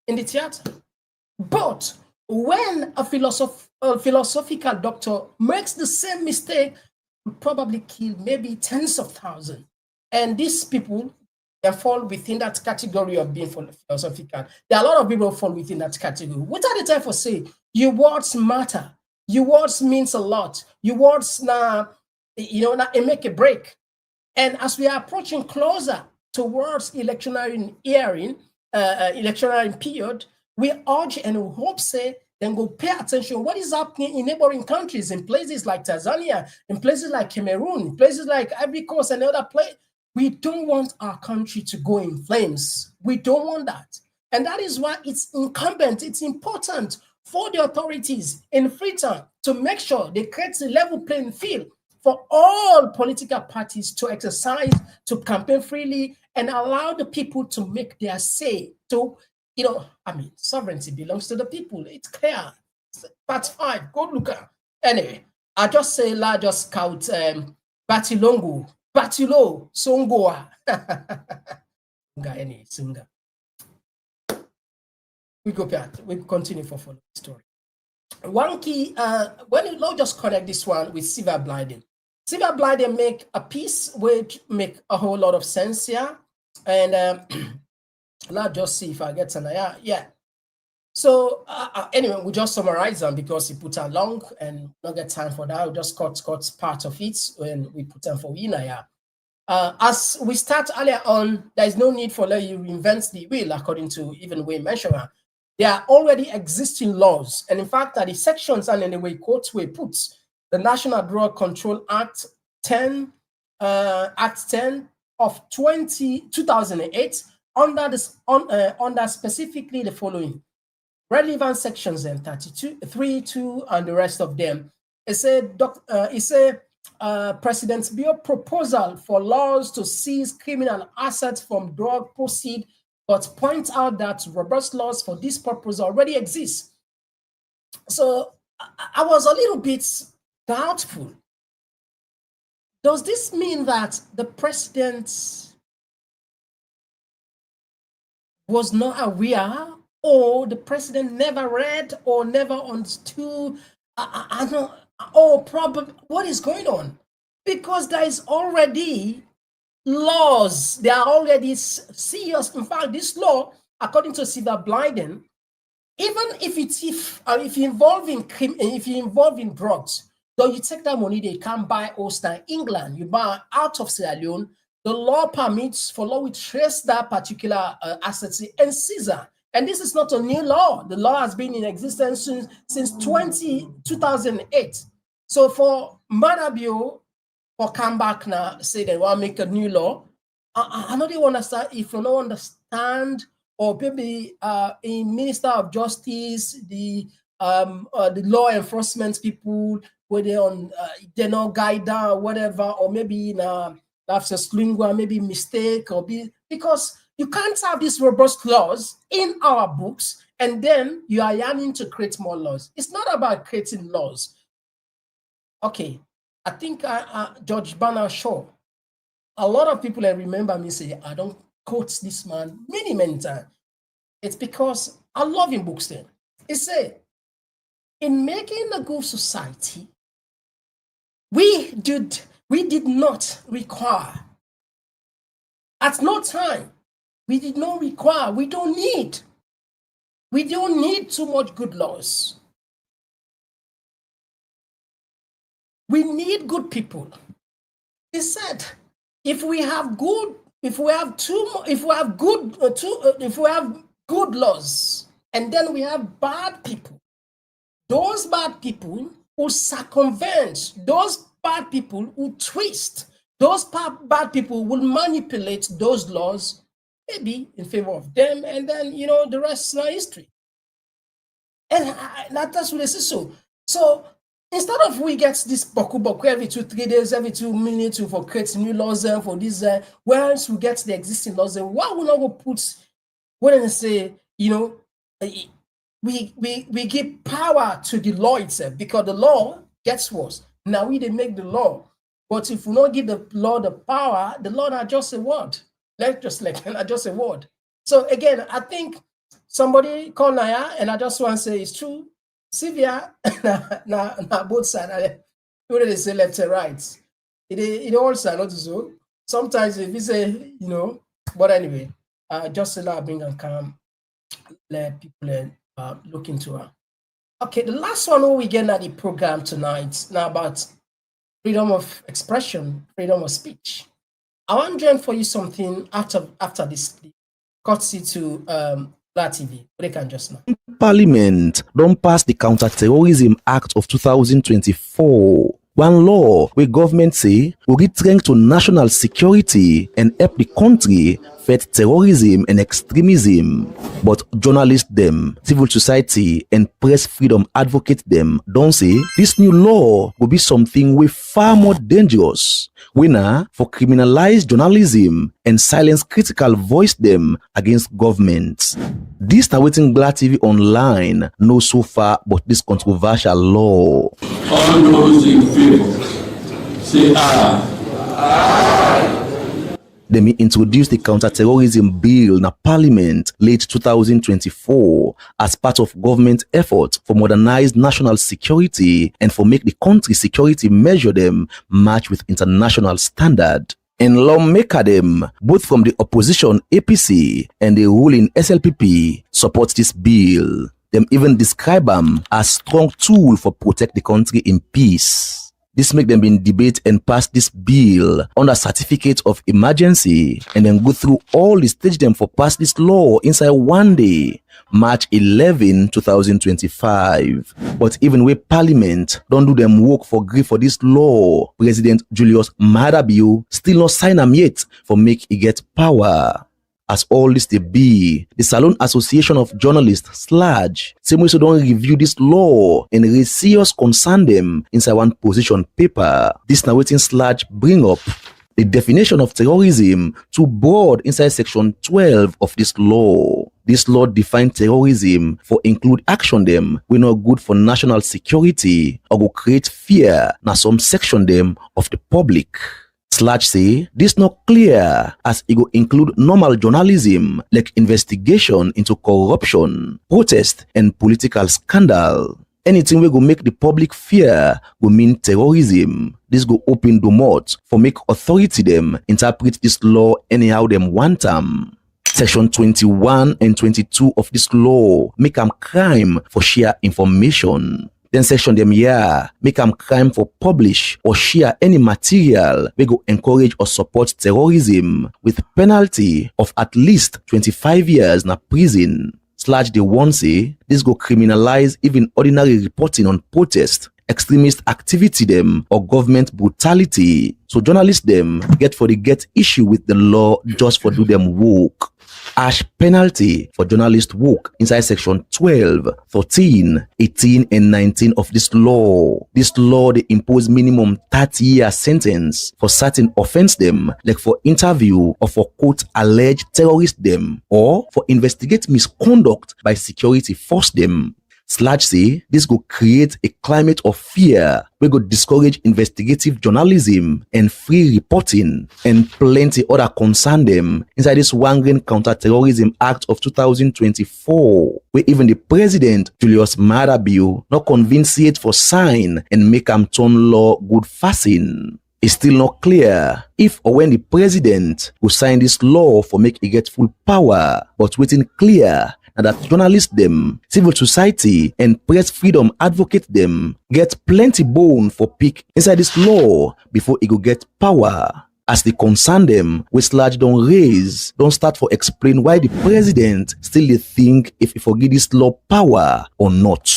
in the theater. But when a philosophical doctor makes the same mistake, will probably kill maybe tens of thousands. And these people, they fall within that category of being philosophical. There are a lot of people who fall within that category. What are the time for say? Your words matter. Your words means a lot. Your words now, it make a break. And as we are approaching closer towards electionary period, we urge and we hope say then go pay attention what is happening in neighboring countries, in places like Tanzania, in places like Cameroon, in places like Ivory Coast and other places. We don't want our country to go in flames. We don't want that. And that is why it's incumbent, it's important for the authorities in Freetown to make sure they create a level playing field for all political parties to exercise, to campaign freely, and allow the people to make their say. To, sovereignty belongs to the people. It's clear. Part 5, go look at. Anyway, I just say, just count Batilongo, Batilo, Songoa. We go back, we continue for the story. One key, let's just connect this one with silver blinding. Silver blinding make a piece which make a whole lot of sense here. And let's just see if I get an idea. Yeah. So anyway, we just summarize them because we put a long and not get time for that. We'll just cut part of it when we put them for Inaya. As we start earlier on, there is no need for you reinvent the wheel, according to even Wayne mentioned. There are already existing laws, and in fact, the sections and in the way quotes were put, the National Drug Control Act 10 of 2008 under specifically the following relevant sections and 32, 3, 2, and the rest of them. It's a President's Bill proposal for laws to seize criminal assets from drug proceeds, but point out that robust laws for this purpose already exist. So I was a little bit doubtful. Does this mean that the president was not aware, or the president never read or never understood? I don't. Oh, probably what is going on? Because there is already laws. They are already serious. In fact, this law, according to Silver Blinding, even if you involve in drugs, though you take that money, they can't buy Ulster in England. You buy out of Sierra Leone. The law permits for law to trace that particular asset and seize it. And this is not a new law. The law has been in existence since 2008. So for Maada for come back now, say they want to make a new law, I know they understand. If you don't understand, or maybe a Minister of Justice, the law enforcement people, whether they're not guide or whatever, or maybe that's a lingua, maybe mistake, or because you can't have these robust laws in our books, and then you are yearning to create more laws. It's not about creating laws. Okay, I think George Bernard Shaw, a lot of people remember me say, I don't quote this man many, many times. It's because I love him books then. He said, in making a good society, we did not require, at no time, we did not require, we don't need too much good laws. We need good people. He said, if we have good laws, and then we have bad people, those bad people will circumvent, those bad people will twist, those bad people will manipulate those laws, maybe in favor of them, and then, the rest is history. And that's what they say. So instead of we get this boku every 2-3 days, every 2 minutes for creating new laws for this, once we get the existing laws, why would not go put, when they say, we give power to the law itself, because the law gets worse. Now they make the law. But if we don't give the law the power, the law are just a word. Just a word. So again, I think somebody called Naya, and I just want to say it's true. Sylvia, na both sides. Whether they say left and right, it also not so. Sometimes if you say, but anyway, just allow bring and calm, let people look into her. Okay, the last one we get at the program tonight now about freedom of expression, freedom of speech. I want to for you something after this, courtesy to La TV. They can just know. Parliament don't pass the Counter-Terrorism Act of 2024. One law where government say will give strength to national security and help the country fight terrorism and extremism. But journalists them, civil society and press freedom advocate them don't say this new law will be something way far more dangerous. Winner for criminalize journalism and silence critical voice them against governments. This now waiting Black TV online know so far about this controversial law. All those in favor, say aye. They may introduce the counter-terrorism bill in Parliament late 2024 as part of government effort for modernized national security and for make the country security measure them match with international standard. And lawmaker them, both from the opposition APC and the ruling SLPP, support this bill. Them even describe them as strong tool for protect the country in peace. This make them been debate and pass this bill under certificate of emergency and then go through all the stage them for pass this law inside one day, March 11, 2025. But even where Parliament don't do them work for grief for this law, President Julius Maada still not sign them yet for make it get power. As all this to be, the Salon Association of Journalists, SLAJ, same way so don't review this law and raise serious concern them inside one position paper. This now waiting SLAJ bring up the definition of terrorism too broad inside section 12 of this law. This law defines terrorism for include action them we not good for national security or go create fear na some section them of the public. SLAJ say this not clear as it go include normal journalism like investigation into corruption, protest and political scandal. Anything we go make the public fear go mean terrorism. This go open the mouth for make authority them interpret this law anyhow them want them. Section 21 and 22 of this law make them crime for share information. Then section them make them crime for publish or share any material we go encourage or support terrorism with penalty of at least 25 years na prison. SLAJ they want say this go criminalize even ordinary reporting on protest, extremist activity them or government brutality. So journalists them get issue with the law just for do them work. Ash penalty for journalist work inside section 12, 13, 18 and 19 of this law. This law they impose minimum 30-year sentence for certain offense them like for interview or for quote alleged terrorist them or for investigate misconduct by security force them. SLAJ say this go create a climate of fear we go discourage investigative journalism and free reporting and plenty other concern them inside this Wangren Counter-Terrorism Act of 2024 where even the President Julius Maada not convince it for sign and make am turn law good fasting. It's still not clear if or when the president will sign this law for make it get full power, but waiting clear and that journalists them, civil society and press freedom advocate them get plenty bone for pick inside this law before it go get power. As they concern them, which SLAJ don't start for explain why the president still they think if he forgive this law power or not.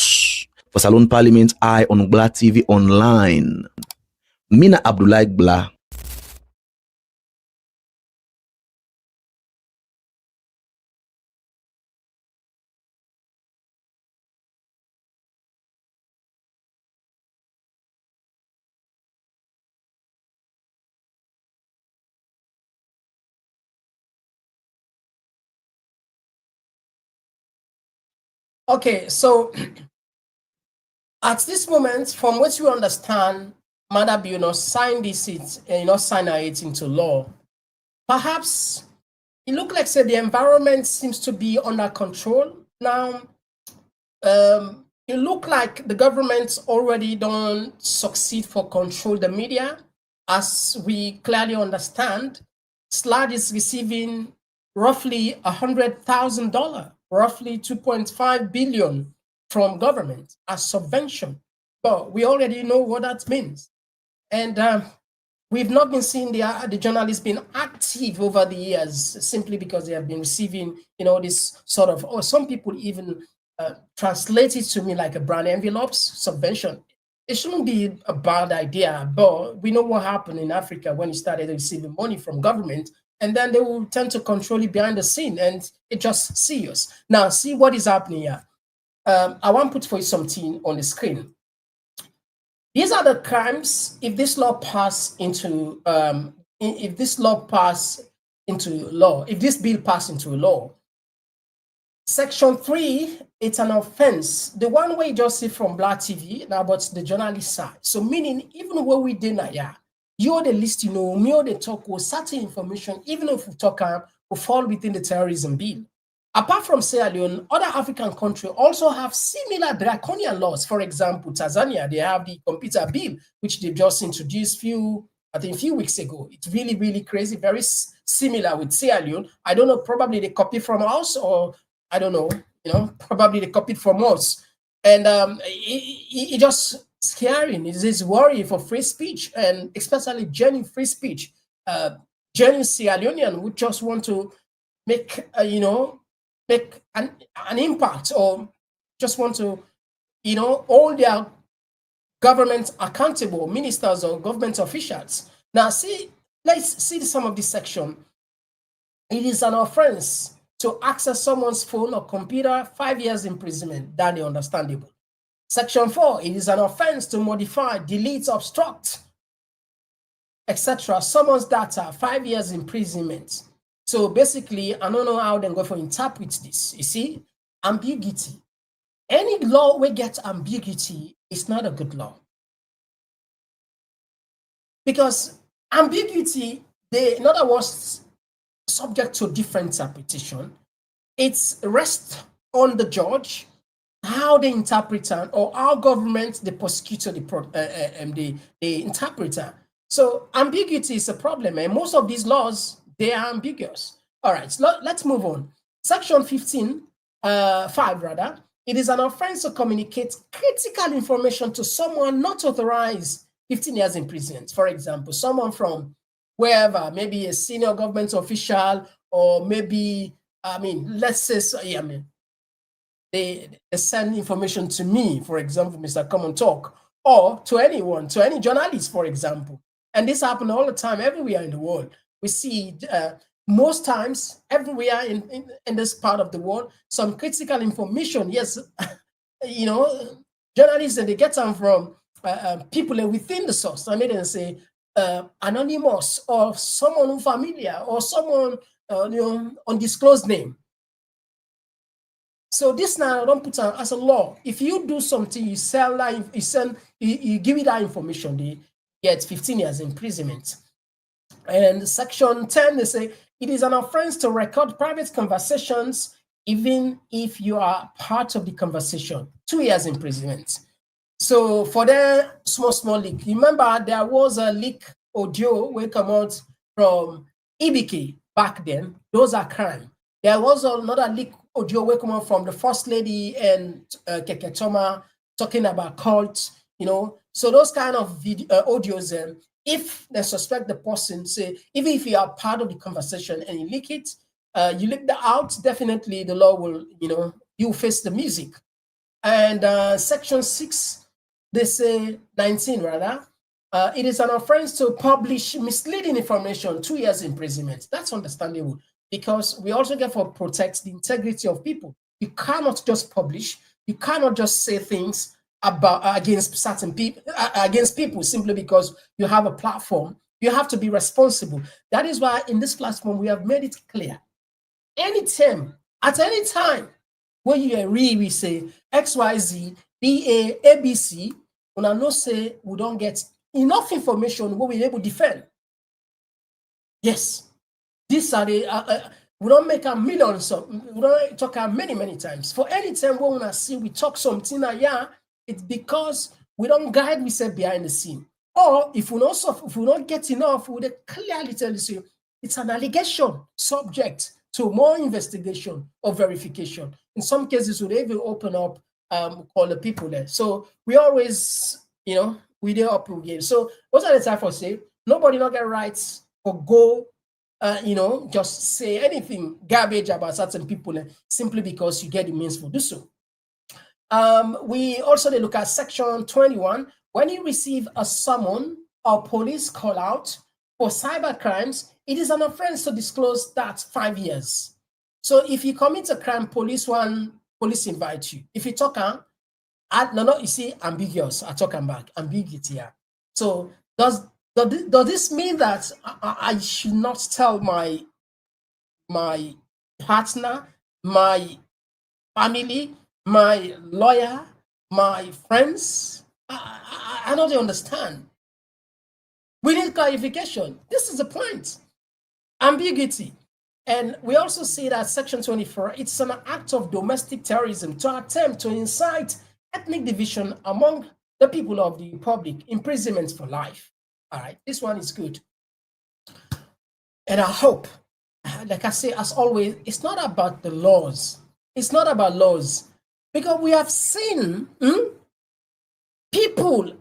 For Salon Parliament, I on Black TV online. Mina Abdullah Bla. Okay, so at this moment, from what you understand, Maada signed this sign it into law. Perhaps it looks like say the environment seems to be under control now. it looked like the government already don't succeed for control the media. As we clearly understand, SLAD is receiving roughly $100,000, roughly 2.5 billion from government as subvention. But we already know what that means. And we've not been seeing the journalists being active over the years simply because they have been receiving, this sort of, or some people even translate it to me like a brand envelopes subvention. It shouldn't be a bad idea, but we know what happened in Africa when you started receiving money from government, and then they will tend to control it behind the scene, and it's just serious. Now, see what is happening here. I want to put for you something on the screen. These are the crimes if this law pass into if this bill pass into law. Section 3, it's an offense. The one way you just see from Black TV now, but the journalist side. So meaning even when we deny, you're the list, me or the talk with certain information, even if we talk will fall within the terrorism bill. Apart from Sierra Leone, other African countries also have similar draconian laws. For example, Tanzania, they have the computer bill, which they just introduced few weeks ago. It's really, really crazy, very similar with Sierra Leone. I don't know, probably they copied from us, or I don't know, probably they copied from us. And it just scary. It is worrying for free speech, and especially genuine free speech. Genuine Sierra Leonean would just want to make, make an impact, or just want to, hold their government accountable, ministers or government officials. Now, let's see some of this section. It is an offense to access someone's phone or computer, 5 years imprisonment. That is understandable. Section 4, it is an offense to modify, delete, obstruct, etc. someone's data, 5 years imprisonment. So basically, I don't know how they're going to interpret this. You see, ambiguity. Any law we get ambiguity is not a good law. Because ambiguity, in other words, subject to different interpretation. It's rests on the judge, how they interpret or our government, the prosecutor, the interpreter. So ambiguity is a problem, and most of these laws, they are ambiguous. All right, so let's move on. Section 15, 5 rather, it is an offense to communicate critical information to someone not authorized, 15 years imprisonment. For example, someone from wherever, maybe a senior government official, or maybe, let's say, they send information to me, for example, Mr. Komon-Tok, or to anyone, to any journalist, for example. And this happens all the time, everywhere in the world. We see most times, everywhere in this part of the world, some critical information, yes, journalists, and they get them from people within the source. I mean, they say anonymous, or someone unfamiliar, or someone, undisclosed name. So this now, don't put on as a law. If you do something, you sell that, you give it that information, they get 15 years imprisonment. And section 10, they say, it is an offense to record private conversations, even if you are part of the conversation, 2 years imprisonment. So for the small leak, remember there was a leak audio will come out from EBK back then. Those are crime. There was another leak audio will come out from the First Lady and Keke Toma talking about cults, So those kind of audios, if they suspect the person, say, even if you are part of the conversation and you leak it, you leak that out, definitely the law will, you face the music. And section 6, they say 19 rather, it is an offense to publish misleading information, 2 years imprisonment. That's understandable, because we also get for protect the integrity of people. You cannot just publish, you cannot just say things against certain people, against people simply because you have a platform. You have to be responsible. That is why in this platform we have made it clear. Anytime, at any time, when you we say XYZ, BA, ABC, when I know say we don't get enough information, we will be able to defend. Yes, these are the we don't make a million, so we don't talk many times. For any time we want to see we talk something, it's because we don't guide we say behind the scene. Or if we don't get enough, we will clearly tell you it's an allegation subject to more investigation or verification. In some cases, we even open up, call the people there. So we always, we do up again. So what are the time for say? Nobody not get rights or go, just say anything garbage about certain people simply because you get the means for do so. We also look at section 21. When you receive a summon or police call out for cyber crimes, it is an offense to disclose that 5 years. So if you commit a crime, police invite you. If you talk, you see, ambiguous. I talk back, ambiguity here. So does this mean that I should not tell my partner, my family, my lawyer, my friends? I don't understand. We need clarification. This is the point. Ambiguity. And we also see that section 24, it's an act of domestic terrorism to attempt to incite ethnic division among the people of the public, imprisonment for life. All right, this one is good. And I hope, like I say, as always, it's not about the laws. It's not about laws. Because we have seen people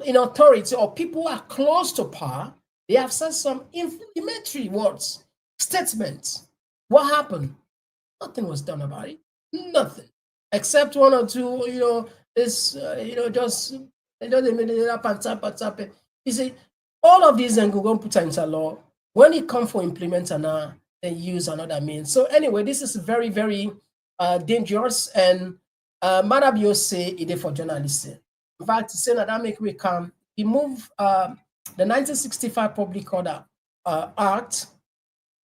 in authority or people who are close to power, they have said some inflammatory words, statements. What happened? Nothing was done about it. Nothing. Except one or two, just you see, all of these and go put into law. When it comes for implementing now, they use another means. So anyway, this is very, very dangerous. And Maada say it is for journalists. In fact, saying that make we come, he moved the 1965 Public Order Act,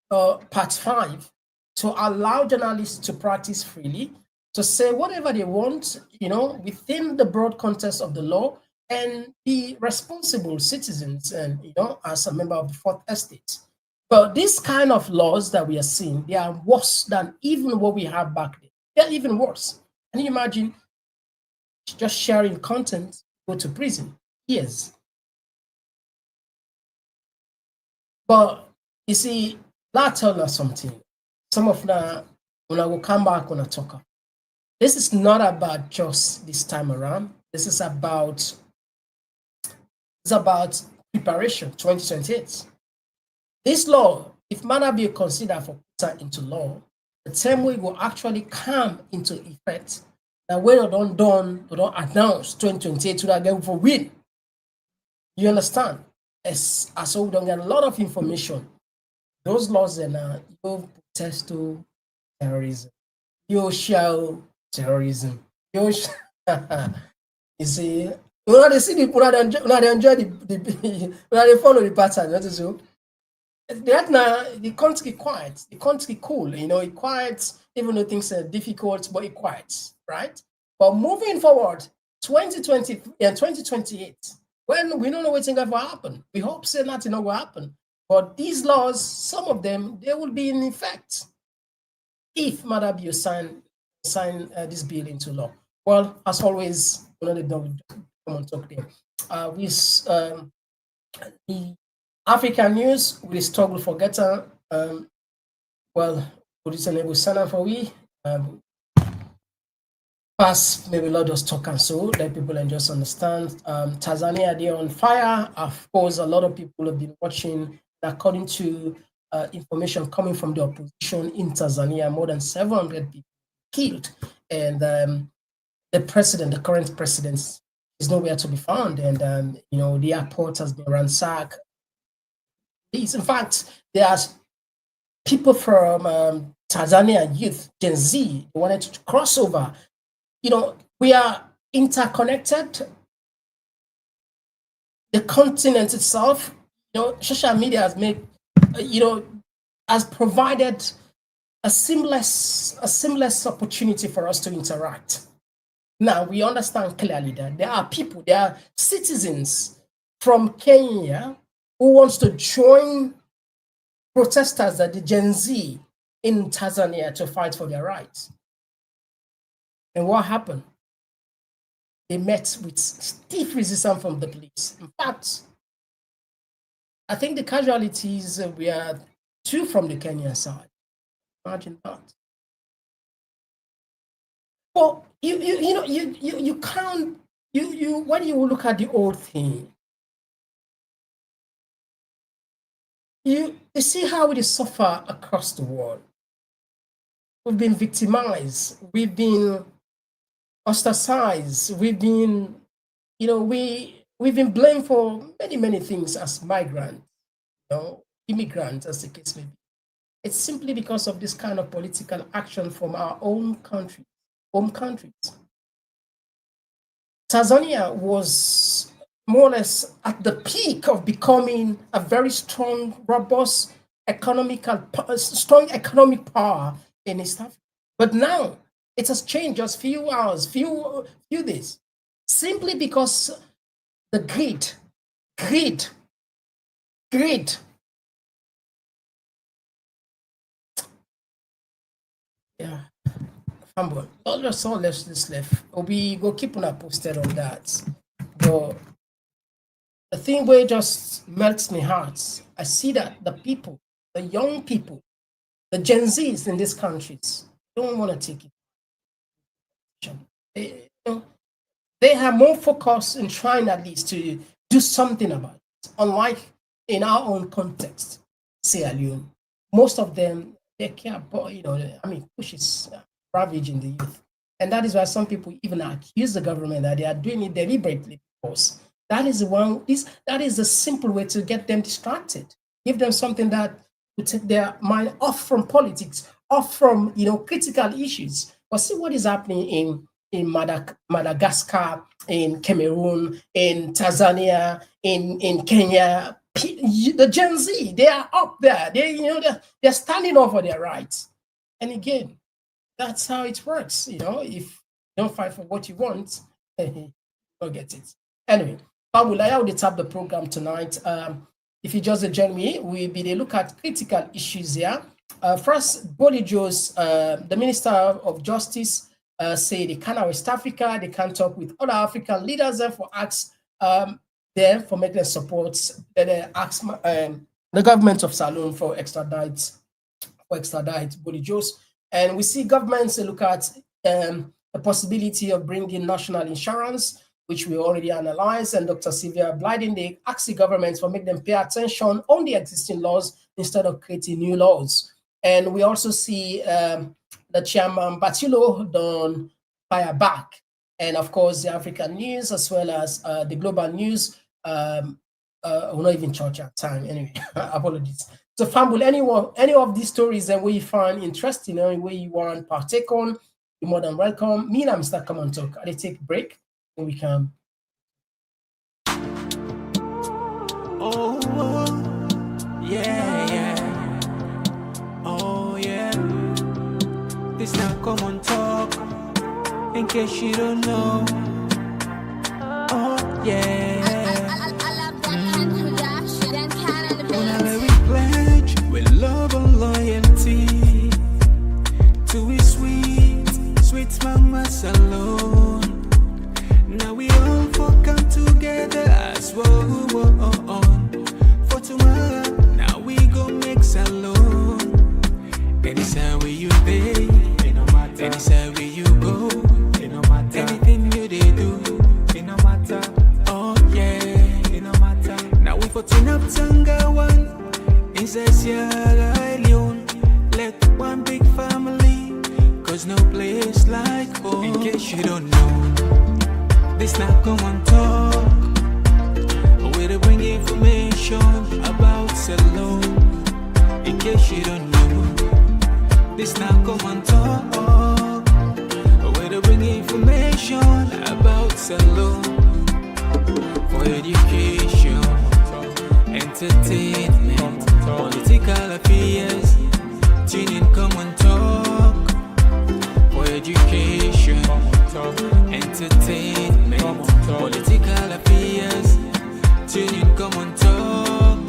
Part 5, to allow journalists to practice freely, to say whatever they want, within the broad context of the law, and be responsible citizens, and as a member of the Fourth Estate. But these kind of laws that we are seeing, they are worse than even what we have back then. They're even worse. Can you imagine just sharing content, go to prison? Yes. But you see, that tells us something. Some of that, when I will come back on a talker. This is not about just this time around. This is about preparation 2028. This law, if Maada be considered for put into law, the term we will actually come into effect. That when we don't announce 2028 to again for win. You understand? As so we don't get a lot of information. Those laws are you protest to terrorism, you show terrorism, you see. When they see the people that enjoy the when they follow the pattern, that is so. Right now, the country quiet, the country cool, it quiet, even though things are difficult, but it quiet, right? But moving forward, 2020 and 2028, when we don't know what's going to happen, we hope say nothing will happen. But these laws, some of them, they will be in effect if Maada sign this bill into law. Well, as always, the Komon-Tok there. With the African news, we struggle for getter. Well, police and able sana for we. Pass maybe lot of talk and so let people and just understand. Tanzania, they're on fire. Of course, a lot of people have been watching. According to information coming from the opposition in Tanzania, more than 700 people killed, and the current president, is nowhere to be found, and the airport has been ransacked. In fact, there are people from Tanzania youth, Gen Z, who wanted to cross over. We are interconnected. The continent itself, social media has made, has provided a seamless opportunity for us to interact. Now we understand clearly that there are citizens from Kenya who wants to join protesters, the Gen Z in Tanzania to fight for their rights. And what happened? They met with stiff resistance from the police. In fact, I think the casualties were 2 from the Kenyan side. Imagine that. Well, you can't, when you look at the old thing, you see how it is suffer across the world. We've been victimized. We've been ostracized. We've been, we've been blamed for many, many things as migrants, immigrants, as the case may be. It's simply because of this kind of political action from our own country, home countries. Tanzania was more or less at the peak of becoming a very strong, robust, strong economic power in East Africa. But now it has changed just few hours, few days, simply because the greed. Yeah, humble. Let's this left. We go keep on posted on that. But the thing where it just melts my heart, I see that the people, the young people, the Gen Zs in these countries don't want to take it. They have more focus in trying at least to do something about it. Unlike in our own context, say Leone, most of them, they care about, push is ravaging the youth. And that is why some people even accuse the government that they are doing it deliberately, because that is the simple way to get them distracted. Give them something that will take their mind off from politics, off from critical issues. But see what is happening in Madagascar, in Cameroon, in Tanzania, in Kenya. The Gen Z, they are up there. They're standing up for their rights. And again, that's how it works. If you don't fight for what you want, you don't get it. Anyway, I will tap the program tonight. If you just join me, we'll look at critical issues here. First, Bolle, the Minister of Justice, say they can't West Africa, they can't talk with other African leaders, therefore ask them for making support, ask the government of Salone for extradite Bolle. And we see governments look at the possibility of bringing national insurance, which we already analyzed, and Dr. Sylvia Blyden, they ask the government for make them pay attention on the existing laws instead of creating new laws. And we also see the chairman Batulo done fire back. And of course, the African news as well as the global news will not even charge our time. Anyway, apologies. So, Fambul, any of these stories that we find interesting, any way you want to partake on, you're more than welcome. Me and Mr. Komon-Tok. I'll take a break and we can. Oh, yeah. Oh, yeah. This now Komon-Tok. In case you don't know. Oh, yeah. With love and loyalty to his sweet mama Salone. Now we all come together as one. For tomorrow, now we go make Salone. Anytime where you pay, anytime where you go, anything you they do, it no matter. Oh yeah, it no matter. Now we for turn up Tanga one. Leone, let one big family, cause no place like home. In case you don't know, this not Komon-Tok. Where to bring information about Salone. In case you don't know, this not Komon-Tok. Where to bring information about Salone. For education, entertainment, political affairs, tune in, Komon-Tok. For education, entertainment, political affairs, tune in, Komon-Tok.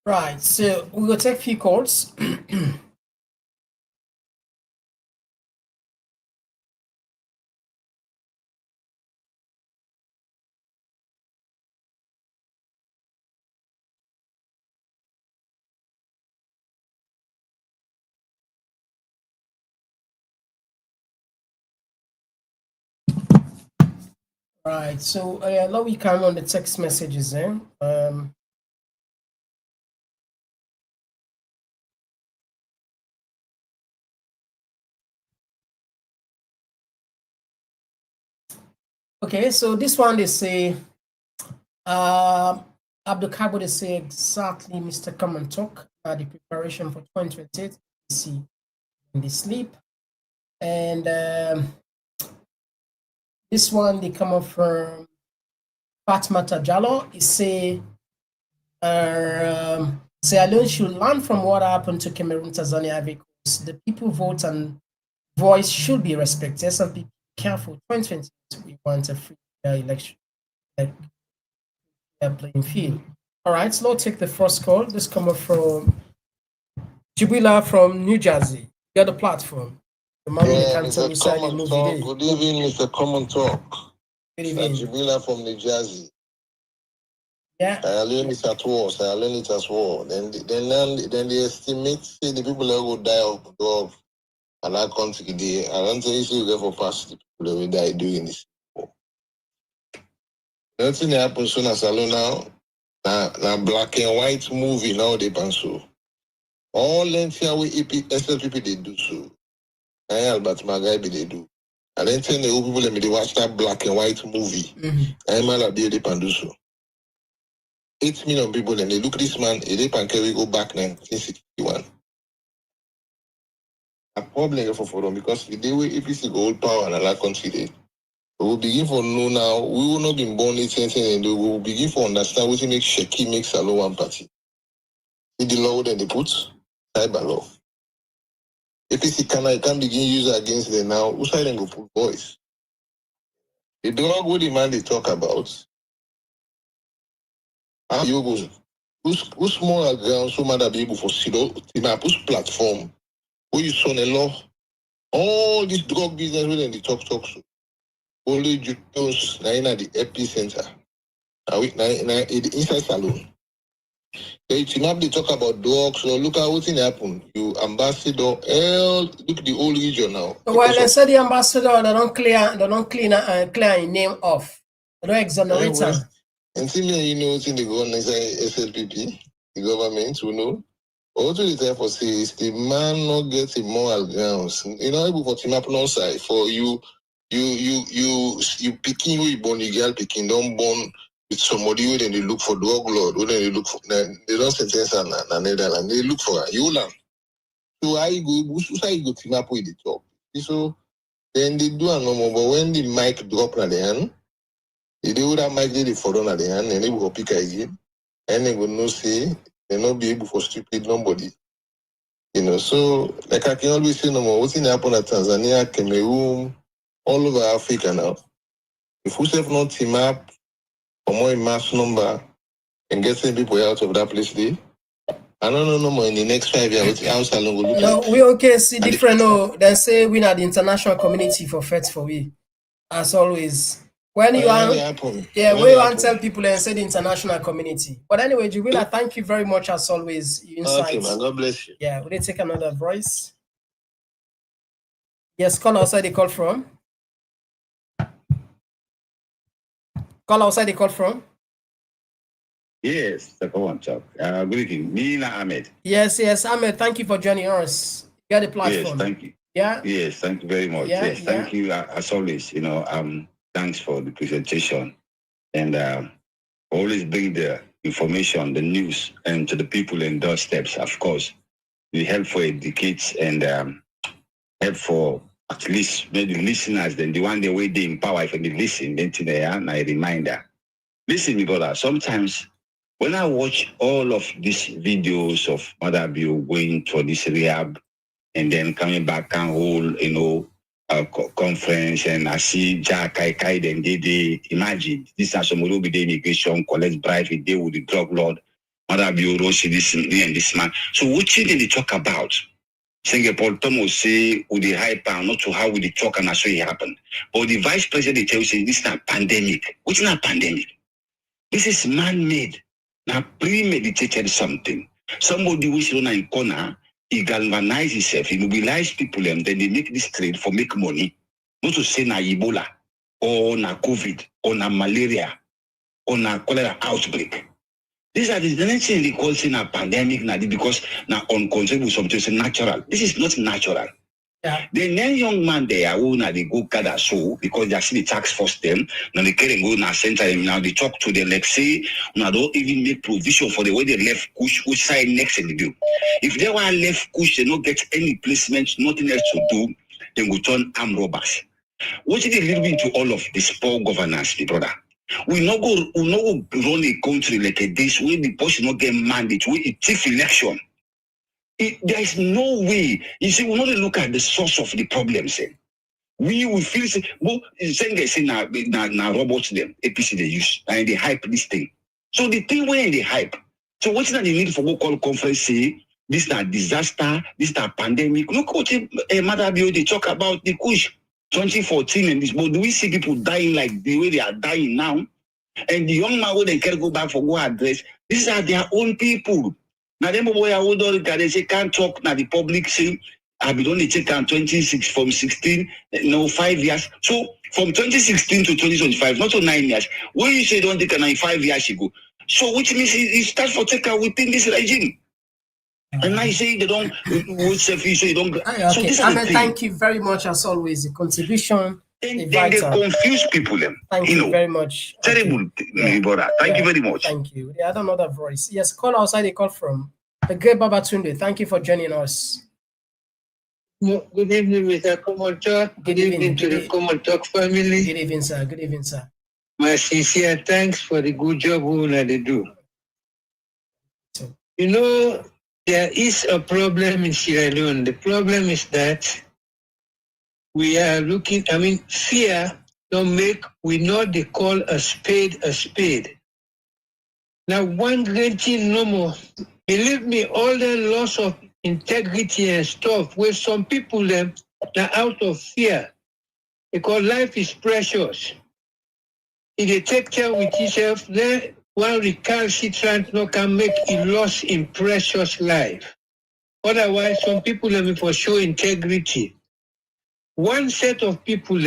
Right, so we will take few calls. Right, so now we come on the text messages then. Okay, so this one they say, Abdul Kabo, they say exactly, Mr. Komon-Tok, the preparation for 2028, see in the sleep. And this one they come up from Fatma Tajalo. He say, Sierra Leone should learn from what happened to Cameroon, Tanzania, Ivory Coast. The people vote and voice should be respected. So be careful. 2022, we want a free election, like playing field. All right, so let's take the first call. This coming from Jubila from New Jersey. You got the platform. The man with the cancer beside the movie day. Good evening, Mr. Komon-Tok. Good evening. Jubila from New Jersey. Yeah. I learn it at war. I learn it as war. Then they estimate say the people that will die of dog and that country today. I don't say you get for past the people that will die doing this. Nothing happens soon as alone now. Now black and white movie now they pan so. All length here we SLPP they do so. I Albert Magabi they do. I don't think the people let me they watch that black and white movie. I might be they pan do so. 8 million people and they look this man, they can carry go back 1961. A problem for them because the day we APC go hold power in our country, we will begin for know now, we will not be born 18 and we will begin for understand what make Sheki make Salo one party. In the law then they put cyber law. APC can begin use against them now, who side them go put voice. The drug what the man they talk about. How you go? Who's small ground so matter be able for Sido, who's platform, who you saw a law, all this drug business within the talk so. Only just na in the epicenter. Now in the inside salon. They talk about drugs, so look at what's happen. You ambassador, look the whole region now. Well, they said the ambassador, they don't clear a name off. They don't exonerate her. Until you know what's in the government, SLPP, the government, you know. Also, the type of say is the man not getting moral grounds. You know, able for team up no side for you picking who you born, you girl picking, don't born with somebody who then they look for drug lord, who then they look for, they don't sentence and Netherlands, they look for her. You learn. So I go team up with the top. So then they do a normal, but when the mic drop at the hand, they would have mic they for down at the hand and they will pick again. And they will not say they not be able for stupid nobody. You know, so like I can always say no more, what's in happen at Tanzania, Cameroon, all over Africa now. If we have not team up for more mass number and getting people out of that place there, I don't know no more in the next 5 years what house alone will look No, like. we okay see different they say we are the international community for FET for we. As always. When you want to tell people and say the international community. But anyway, Jubila, thank you very much as always. Okay, man, God bless you. Yeah, will they take another voice? Yes, call outside the call from. Call outside the call from. Yes, the Komon-Tok. Good evening. Mina Ahmed. Yes, Ahmed. Thank you for joining us. You got the platform. Yes, thank you. Yeah. Yes, thank you very much. Yes, thank you as always. You know, thanks for the presentation, and always bring the information, the news, and to the people in doorsteps. Of course, we help for educate and help for at least maybe listeners. Then the one day way they empower if they listen, then today a reminder. Listen, me brother. Sometimes when I watch all of these videos of Maada going for this rehab and then coming back and hold, you know, conference, and I see Jack Kai, then they imagine this is somebody who be the immigration, collect bribe, they with the drug lord. Maada Bio, see this me and this man. So what did they talk about? Singapore Thomas say with the hype and not to how we the talk and so it happened. But the vice president tells you this is not pandemic. What's not pandemic? This is man-made. Now premeditated something. Somebody who is on a corner, he galvanize himself, he mobilize people, and then they make this trade for make money. Not to say na Ebola, or na COVID, or na malaria, or na cholera outbreak. These are the things they call saying a pandemic now because now uncontrollable with something natural. This is not natural. Yeah. The young man there who now they go gather so because they see the tax force them, now they can't go now center them, now they talk to them like say now don't even make provision for the way they left kush which side next they do. If they were left kush, they don't get any placement, nothing else to do, they will turn armed robbers. What is a little bit to all of this poor governance, the brother? We not go run a country like this where the person not get mandate, where it takes election. There is no way. You see, we not look at the source of the problems. We will feel well, say na robots them APC they use and they hype this thing. So the thing where they hype. So what's that they need for what call conference say this is a disaster, this is a pandemic. Look what Maada Bio they talk about the kush. 2014 and this, but do we see people dying like the way they are dying now? And the young man who they can't go back for go address, these are their own people. Now them boy I would they say can't talk now the public say I be only take on 26 from 16, 5 years. So from 2016 to 2025, not to 9 years. When you say don't take on 5 years ago. So which means it starts for taker within this regime. And now you say they don't so you don't. Okay. So this Thank you very much as always. The contribution. They confuse people. Thank you very much. Terrible, brother. Thank you very much. Thank you. I don't know that voice. Yes, call outside. They call from the great Babatunde. Thank you for joining us. Good evening, Mr. Komon-Tok. Good evening to the Komon-Tok family. Good evening, sir. Good evening, sir. My sincere thanks for the good job they do. You know, there is a problem in Sierra Leone. The problem is that we are looking, fear don't make, we know they call a spade a spade. Now, one great thing no more. Believe me, all the loss of integrity and stuff, where some people are out of fear, because life is precious. If they take care with yourself, then one recalcitrant no can make a loss in precious life. Otherwise, some people for show integrity. One set of people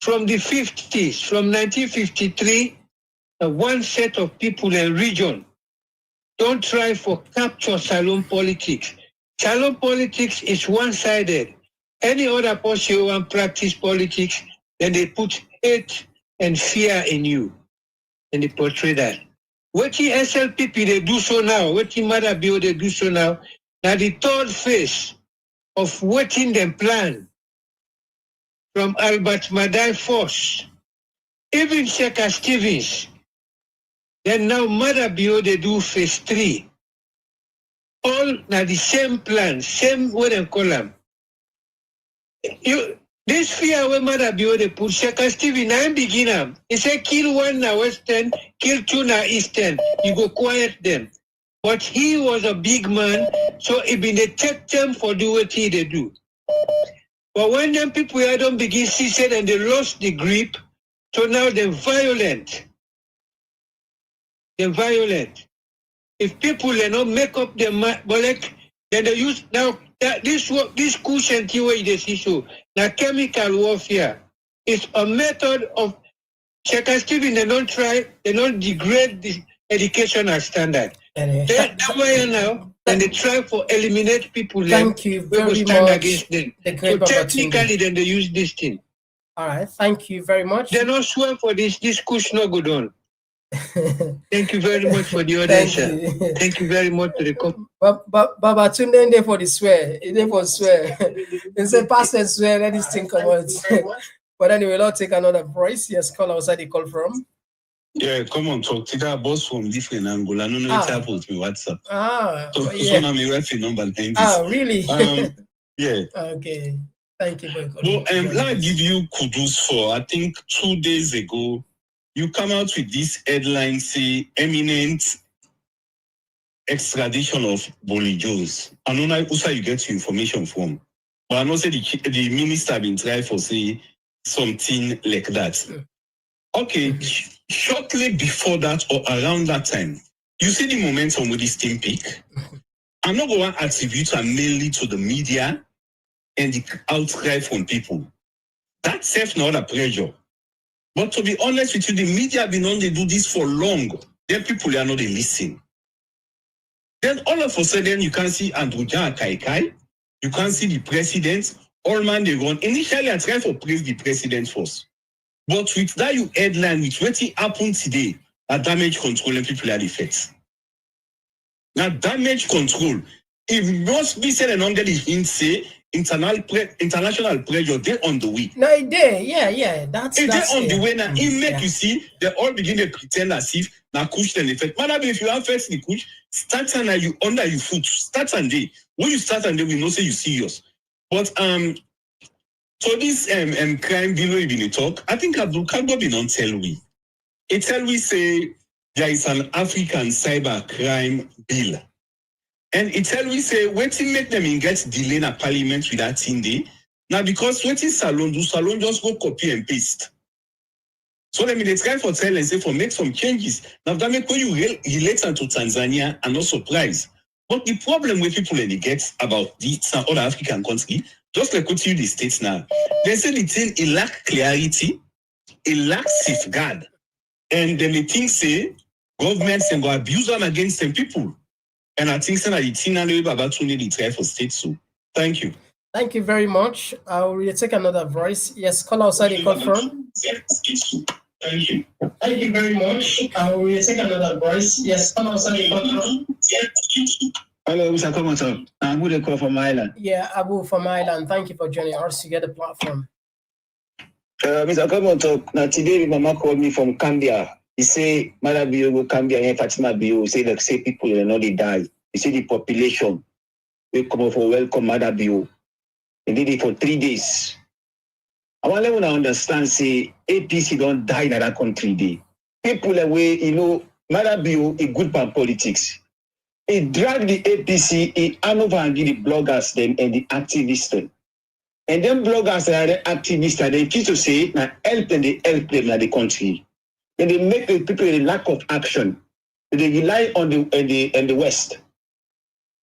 from the 50s, from 1953, one set of people in region don't try for capture salon politics. Salon politics is one-sided. Any other person want practice politics, then they put hate and fear in you. And they portray that. What the SLPP they do so now, what the Maada Bio they do so now, now the third phase of waiting them plan from Albert Madai Force, even Sheikha Stevens, then now Maada Bio they do phase 3. All now the same plan, same way they call them. This fear where Maada Bio they put Sheikha Stevens, now begin he say kill one na western, kill two na eastern, you go quiet them. But he was a big man, so it been a take them for do what he they do. But when them people here don't begin season and they lost the grip, so now they're violent. They're violent. If people they not make up their mind, then they use now that this cushion way they see so now chemical warfare is a method of Sheikha Stevens. They don't try, they don't degrade the educational standard. That's why now, and they try for eliminate people. Thank you very stand much. Against them. So technically, then they use this thing. All right, thank you very much. They don't swear for this. This kush no good on. Thank you very much for the audience. Thank you very much to the Babatunde there for the swear. He there for swear. They say pastor swear. Let this thing come out. But anyway, let's take another voice. Yes, call outside. They call from. Yeah, Komon-Tok. Take a boss from different angle. I don't know what's happened to WhatsApp. So I'm a referee number. Really? Yeah. Okay. Thank you very much. Well, I give you kudos for, I think 2 days ago, you come out with this headline, say, eminent extradition of Bolle Joes. I don't know who you get your information from. But I know say the minister been trying for say something like that. Okay, shortly before that or around that time, you see the momentum with this team peak. I'm not going to attribute it mainly to the media and the outcry from people. That's self not a pressure. But to be honest with you, the media have been on they do this for long. Then people are not they listen. Then all of a sudden you can see Andrew Jan Kaikai, you can see the president, all man they run. Initially I tried to praise the president first. But with that you headline, with what happened today, a damage control and people are effects. Now damage control, it must be said and under the hint say international pressure, they're on the way. No, they, yeah. That's on the way now. It make you see they all begin to pretend as if now push and effect. Maada, if you have first the push, start and you under your foot. Start and day. When you start and day, we know say you serious. But so this crime bill we been talk, I think Abdul Kagbo been on tell we. It tell we say there is an African cyber crime bill. And it tell we say, waiting make them in get delay in a parliament with that thing day. Now, because waiting Salon just go copy and paste. So let me they try for tell and say for make some changes. Now that make when you relate to Tanzania and not surprise. But the problem with people and they get about these other African countries, just like what you the states now, they say the thing it lack clarity, it lacks safeguard. And then they think say governments can go abuse them against them people. And I think that it's about to need to for state so. Thank you. Thank you very much. I will take another voice. Yes, call outside the confirm. Thank you. Thank you very much. I will take another voice. Yes, call outside the confirm. Hello, Mr. Komon-Tok. I'm going to call from Ireland. Yeah, Abu from Ireland. Thank you for joining us to get the platform. Mr. Komon-Tok, now today my mama called me from Cambia. He say, Maada Bio go Cambia and Fatima Bio say like say people they know they die. He say the population will come up for welcome Maada Bio. They did it for 3 days. I want to understand say APC don't die in that country day. People away, Maada Bio is good for politics. He dragged the APC, he hand over and give the bloggers them and the activists them. And then bloggers and the activists they keep to say now help them in the country. And they make the people a lack of action. They rely on the West.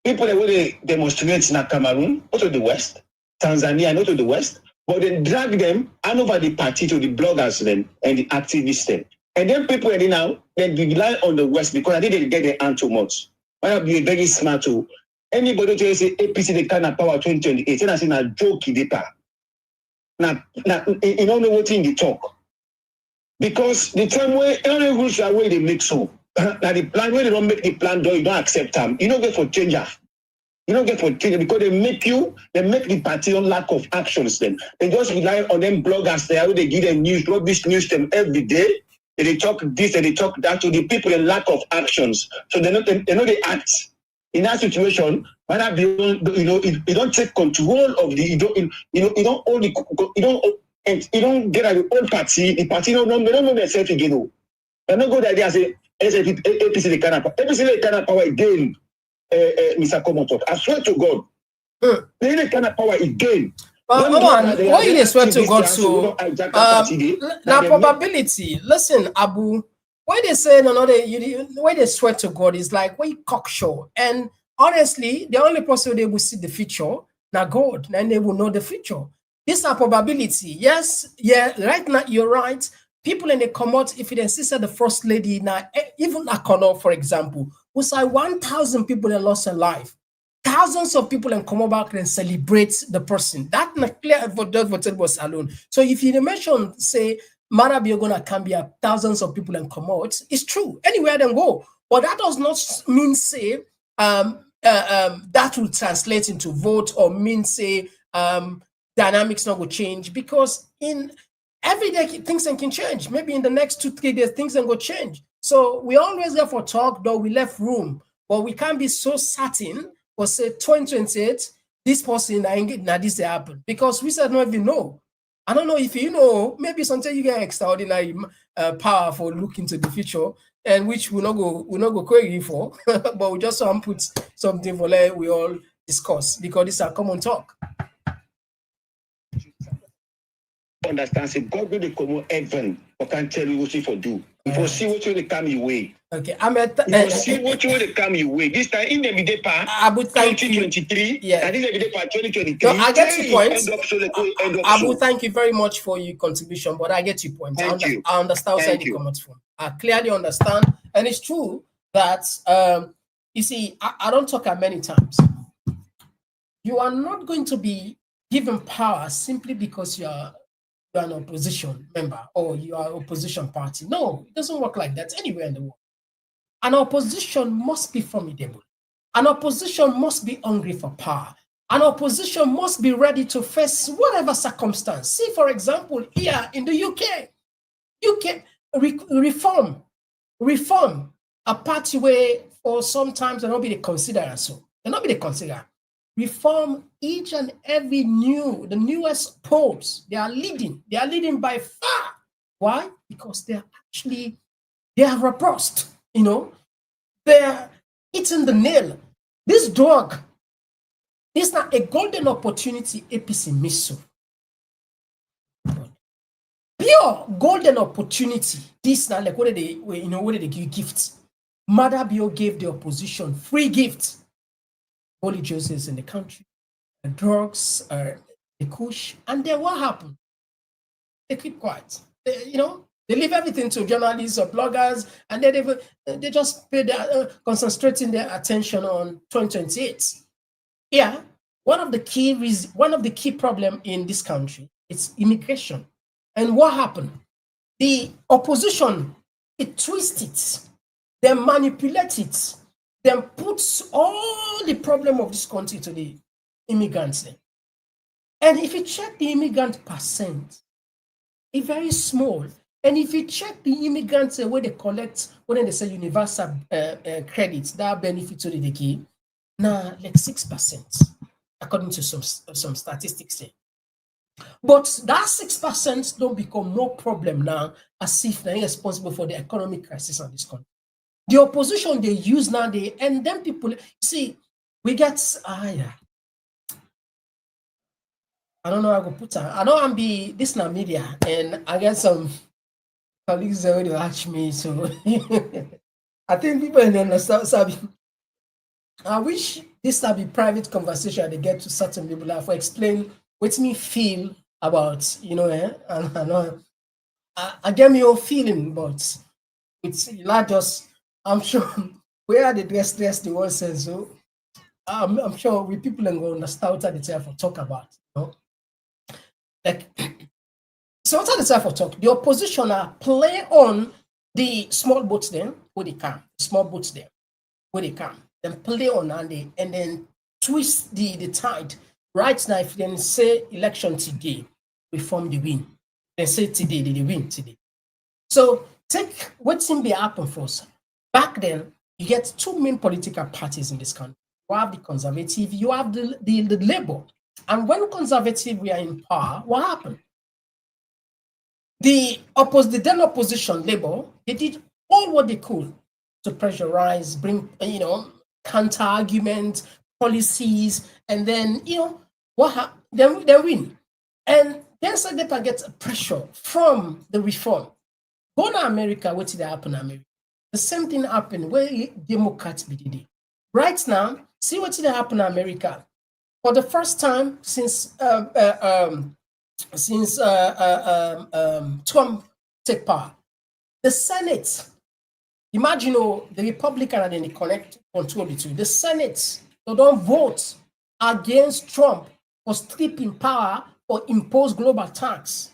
People that will demonstrate in Cameroon, go to the West, Tanzania, not to the West, but they drag them hand over the party to the bloggers then and the activists then. And then people now they rely on the West because I think they get their hand too much. Why be very smart to anybody to say APC the kind of power 2028. And I say now joke in the power. Now you don't know what in the talk. Because the time where every rules are where they make so. Now the plan where they don't make the plan though, you don't accept them. You don't get for changer. You don't get for changer because they make the party on lack of actions then. They just rely on them bloggers there, they give them news, rubbish news them every day. And they talk this and they talk that to the people in lack of actions. So they know they act. In that situation, when you don't take control of the you don't get at the old party. The party they don't know themselves again. They don't go there and say APC the kind of power again, Mr. Komon-Tok. I swear to God, they the kind of power again. But hold on, why you swear to God so? Now probability. Listen, Abu. Why they say why they swear to God is like why cocksure. And honestly, the only person they will see the future, now God, and they will know the future. This is a probability. Yes, right now you're right. People in the commot, if it insisted the first lady now, even Akono, for example, who say 1,000 people that lost their life. Thousands of people and come back and celebrate the person. That's not clear for the voted was alone. So if you mention, say, Maada Bio gonna Cambia, thousands of people and come out, it's true. Anywhere they go. But that does not mean say that will translate into vote or mean say dynamics not will change, because in every day things can change. Maybe in the next 2-3 days things can go change. So we always there for talk, though we left room, but we can't be so certain or say 2028 this person now this happen, because we said not even know. I don't know if you know, maybe sometimes you get extraordinary power for look into the future. and which we not go query for, but we just want to put something for like we all discuss because this is a common talk. Understand? Say God will come heaven, but can't tell you what you for do. You will see what you will come your way. Okay, you will see what you will come your way. This time in the middle part 2023, yeah, and in the middle part 2023. No, I get your point. Abu, thank you very much for your contribution, but I get your point. Thank you. I understand where you come from. I clearly understand, and it's true that you see, I don't talk at many times. You are not going to be given power simply because you are an opposition member or you are opposition party. No, it doesn't work like that anywhere in the world. An opposition must be formidable. An opposition must be hungry for power. An opposition must be ready to face whatever circumstance. See, for example, here in the UK reform a party where for sometimes they not be the consider so. They not be the consider. Reform each and every the newest polls, they are leading by far. Why? Because they are robust, they're hitting the nail. This drug is not a golden opportunity APC missed. Pure golden opportunity. This now like what did they give gifts? Maada gave the opposition free gifts. Holy Joseph's in the country, the drugs, the kush, and then what happened? They keep quiet. They leave everything to journalists or bloggers, and they just concentrating their attention on 2028. Yeah, one of the key problem in this country is immigration. And what happened? The opposition, it twists it, they manipulate it, then puts all the problem of this country to the immigrants. And if you check the immigrant percent, it's very small. And if you check the immigrants where they collect, when they say universal credits, that benefit to the give, now like 6%, according to some statistics. But that 6% don't become no problem now, as if they're responsible for the economic crisis of this country. The opposition they use now, and then people see, we get I don't know how to put it. I know I'm be this now media, and I get some colleagues that will watch me. So I think people in understand. I wish this would be private conversation they get to certain people for explain what me feel about, I get me your feeling, but it's not just, I'm sure where the dress the one says so. I'm sure we people are going to start at the time for talk about, like so what are the time for talk? The opposition play on the small boats then where they come, small boats there where they come, then play on and then twist the tide. Right now, if they say election today, reform the win. They say today, they win today. So take what's in be happen first. Back then, you get two main political parties in this country. You have the conservative, you have the Labour. And when conservative were in power, what happened? The then opposition, Labour, they did all what they could to pressurize, bring, counter argument, policies, and then, what happened? They win. And then Secretary gets pressure from the reform. Go to America, what did happen in America? The same thing happened where Democrats did it. Right now, see what did happen in America. For the first time since Trump take power, the Senate, imagine the Republican and then they control the two. The Senate, they don't vote against Trump for stripping power or impose global tax.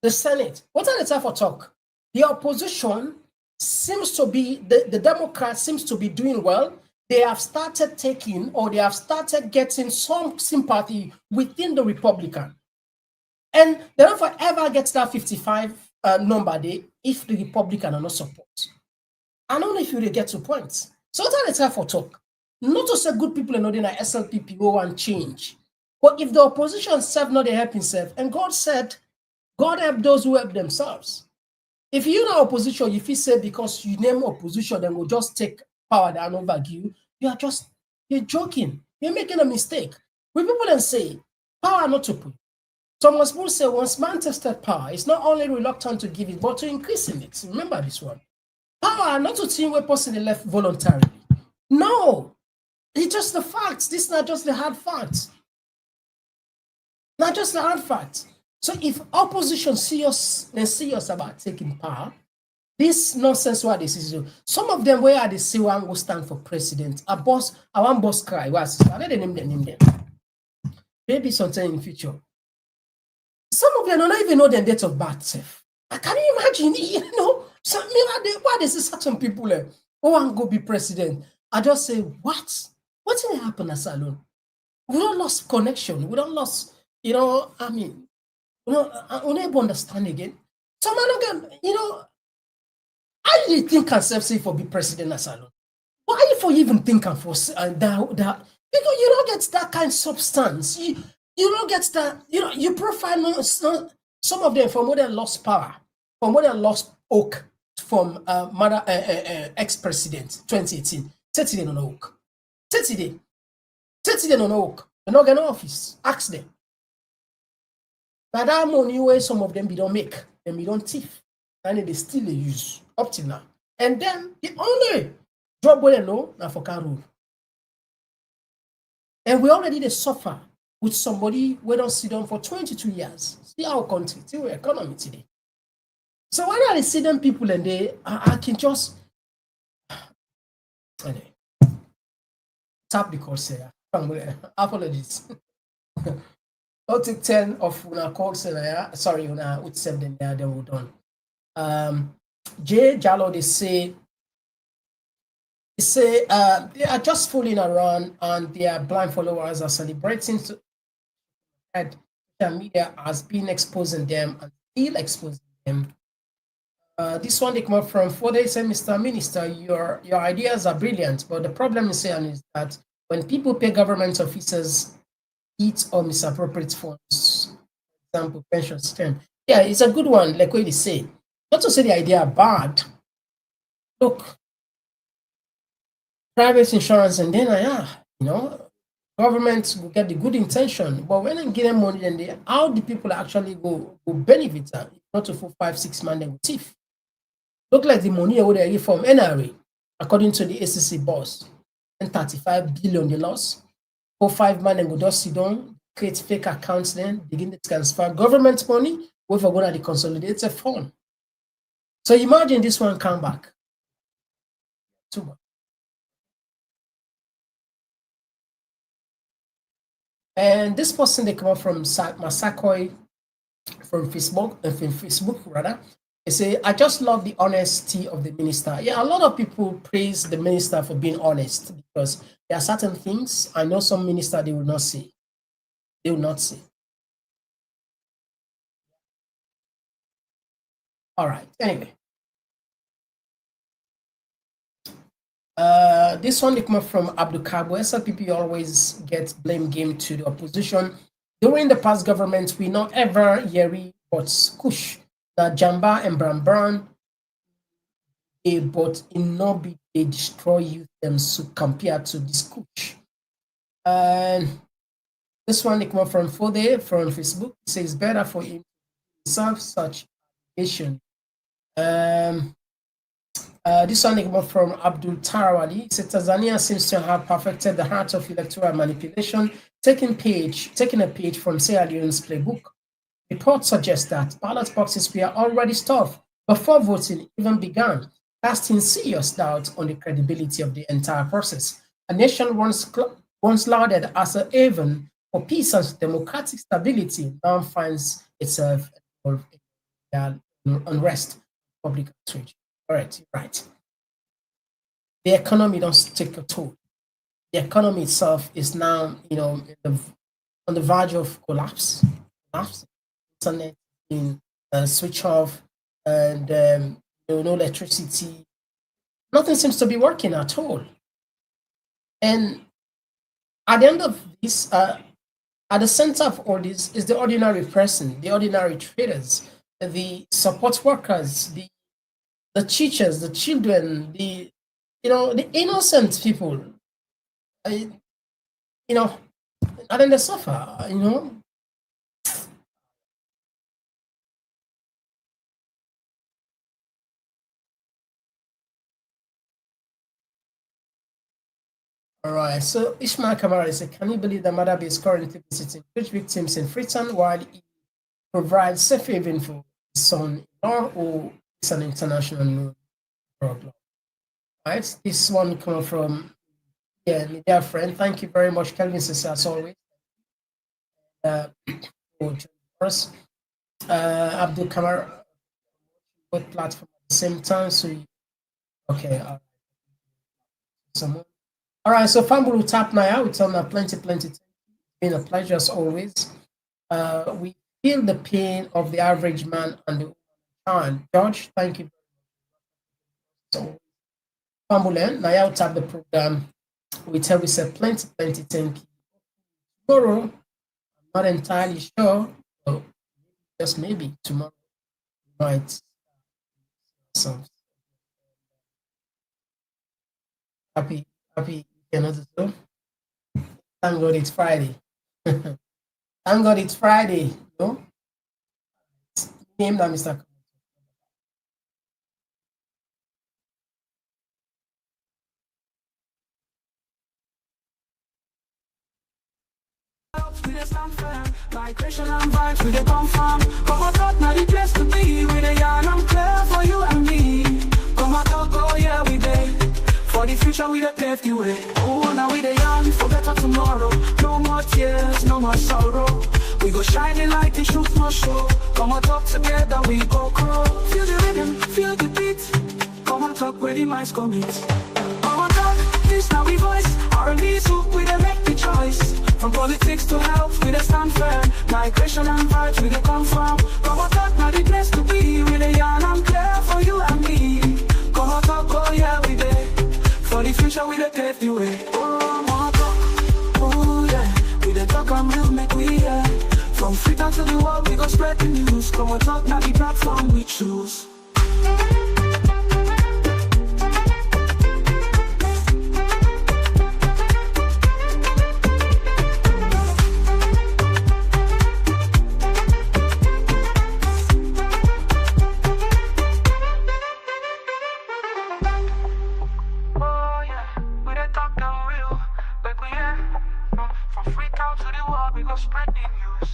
The Senate, what are the time for talk? The opposition seems to be, the Democrats seems to be doing well. They have started taking, or they have started getting some sympathy within the Republican. And they don't forever get that 55 number there if the Republican are not support. I don't know if you will get to points. So what are the time for talk? Not to say good people are not in a SLPPO and change. But if the opposition self not they help himself, and God said, God help those who help themselves. If you're not opposition, if you say because you name opposition, then we'll just take power down over you, you're joking. You're making a mistake. When people then say power not to put. Thomas Bull said once man tested power, it's not only reluctant to give it, but to increasing it. Remember this one. Power not to team where person left voluntarily. No, it's just the facts. This is not just the hard facts. Not just the hard facts. So if opposition serious about taking power, this nonsense what this is. Some of them where they say one will stand for president. I want boss cry. What's I let them name them. Maybe sometime in the future. Some of them don't even know their date of birth. Can you imagine? You know, why does this certain people who want to go be president? I just say, what? What's going to happen at Salon? We don't lost connection. We don't lost, you know, I mean, you know, we don't understand again. So man, you know, I really think myself say for be president at Salon. Why if you even think of for that? Because you don't get that kind of substance. You don't get that, you know, you profile some of them from where they lost power, from where they lost oak from Maada ex-president 2018. 30 days on oak. 30 days. 30 days on oak. They're not getting office. Ask them. But that money where some of them we don't make, and we don't thief. And they still use up till now. And then the only job where they know now for car rule. And we already they suffer with somebody we don't sit down for 22 years. See our country, see our economy today. So when I see them people and I can just anyway, tap the corsair. Apologies. I'll take 10 of una call center. Sorry, una would send them there, then we're done. Jay Jallo, they say they are just fooling around and their blind followers are celebrating that the media has been exposing them and still exposing them. This one they come up from 4 days, say, Mr. Minister, your ideas are brilliant, but the problem is that when people pay government officers eat or misappropriate funds, for example, pension system. Yeah, it's a good one, like what they say. Not to say the idea are bad. Look, private insurance and then you know, government will get the good intention, but when they get them money, then how the people actually go benefit that? Not to 4, 5, 6 months they will thief. Look like the money would they get from NRA, according to the ACC boss, and 35 billion they lost. 4, 5 months and go just sit down, create fake accounts, then begin to transfer government money with a go to the consolidated fund. So imagine this one come back. Too much. And this person they come up from Masakoi from Facebook rather. They say, I just love the honesty of the minister. Yeah, a lot of people praise the minister for being honest because there are certain things I know some minister they will not say. They will not say. All right. Anyway. This one they come up from Abdul Kabo. SLPP always get blame game to the opposition. During the past government, we not ever Yeri but Kush. That Jamba and Bran but in Nobi they destroy you them so compared to this Kush. And this one they come up from Fode from Facebook. It says better for him to serve such issue. This one they come up from Abdul Tarawali. It says Tanzania seems to have perfected the art of electoral manipulation, taking a page from Sierra Leone's playbook. Reports suggest that ballot boxes were already stuffed before voting even began, casting serious doubt on the credibility of the entire process. A nation once lauded as a haven for peace and democratic stability now finds itself involved in unrest, public outrage. All right, right. The economy doesn't take a toll. The economy itself is now, you know, on the verge of collapse. Internet being switch off, and no electricity. Nothing seems to be working at all. And at the end of this, at the center of all this is the ordinary person, the ordinary traders, the support workers, the the teachers, the children, the the innocent people, and then they suffer. All right, so Ishmael Kamara said, can you believe that Maada is currently visiting which victims in Freetown while he provides safe haven for his son-in-law, who is an international known problem? Right, this one comes from media friend. Thank you very much, Kelvin Sisa, as always. Abdul Kamar, both platforms at the same time. So, okay, someone. All right, so Fambulu tap now. We tell them plenty. It's been a pleasure as always. We feel the pain of the average man and the woman. George, thank you. So, Fambulu, now tap the program. We said plenty. Thank you. Tomorrow, I'm not entirely sure, but just maybe tomorrow we might. Happy. Another show. Thank God it's Friday. Thank God it's Friday. Name that Mr. Migration and vibes, we dey confirm. Komon-Tok, now the place to be. We dey yarn, I'm clear for you and me. Komon-Tok, oh yeah, we dey. For the future, we dey pave the way. Oh, now we dey yarn for better tomorrow. No more tears, no more sorrow. We go shining like the truth must show. Komon-Tok, together we go grow. Feel the rhythm, feel the beat. Komon-Tok, where the minds go meet. Komon-Tok, this now we voice. R&B soup, we dey make the choice. From politics to health, we dey stand firm. Migration and vibes, we dey confirm. Komon-Tok, now the place to be. We dey yarn, I'm clear for you and me. Komon-Tok, oh yeah, we dey. For the future, we dey pave the way. Komon-Tok, oh yeah. We dey talk and real, make we hear. From Freetown to the world, we go spread the news. Komon-Tok, now the platform we choose. From Freetown to the world, we go spread the news.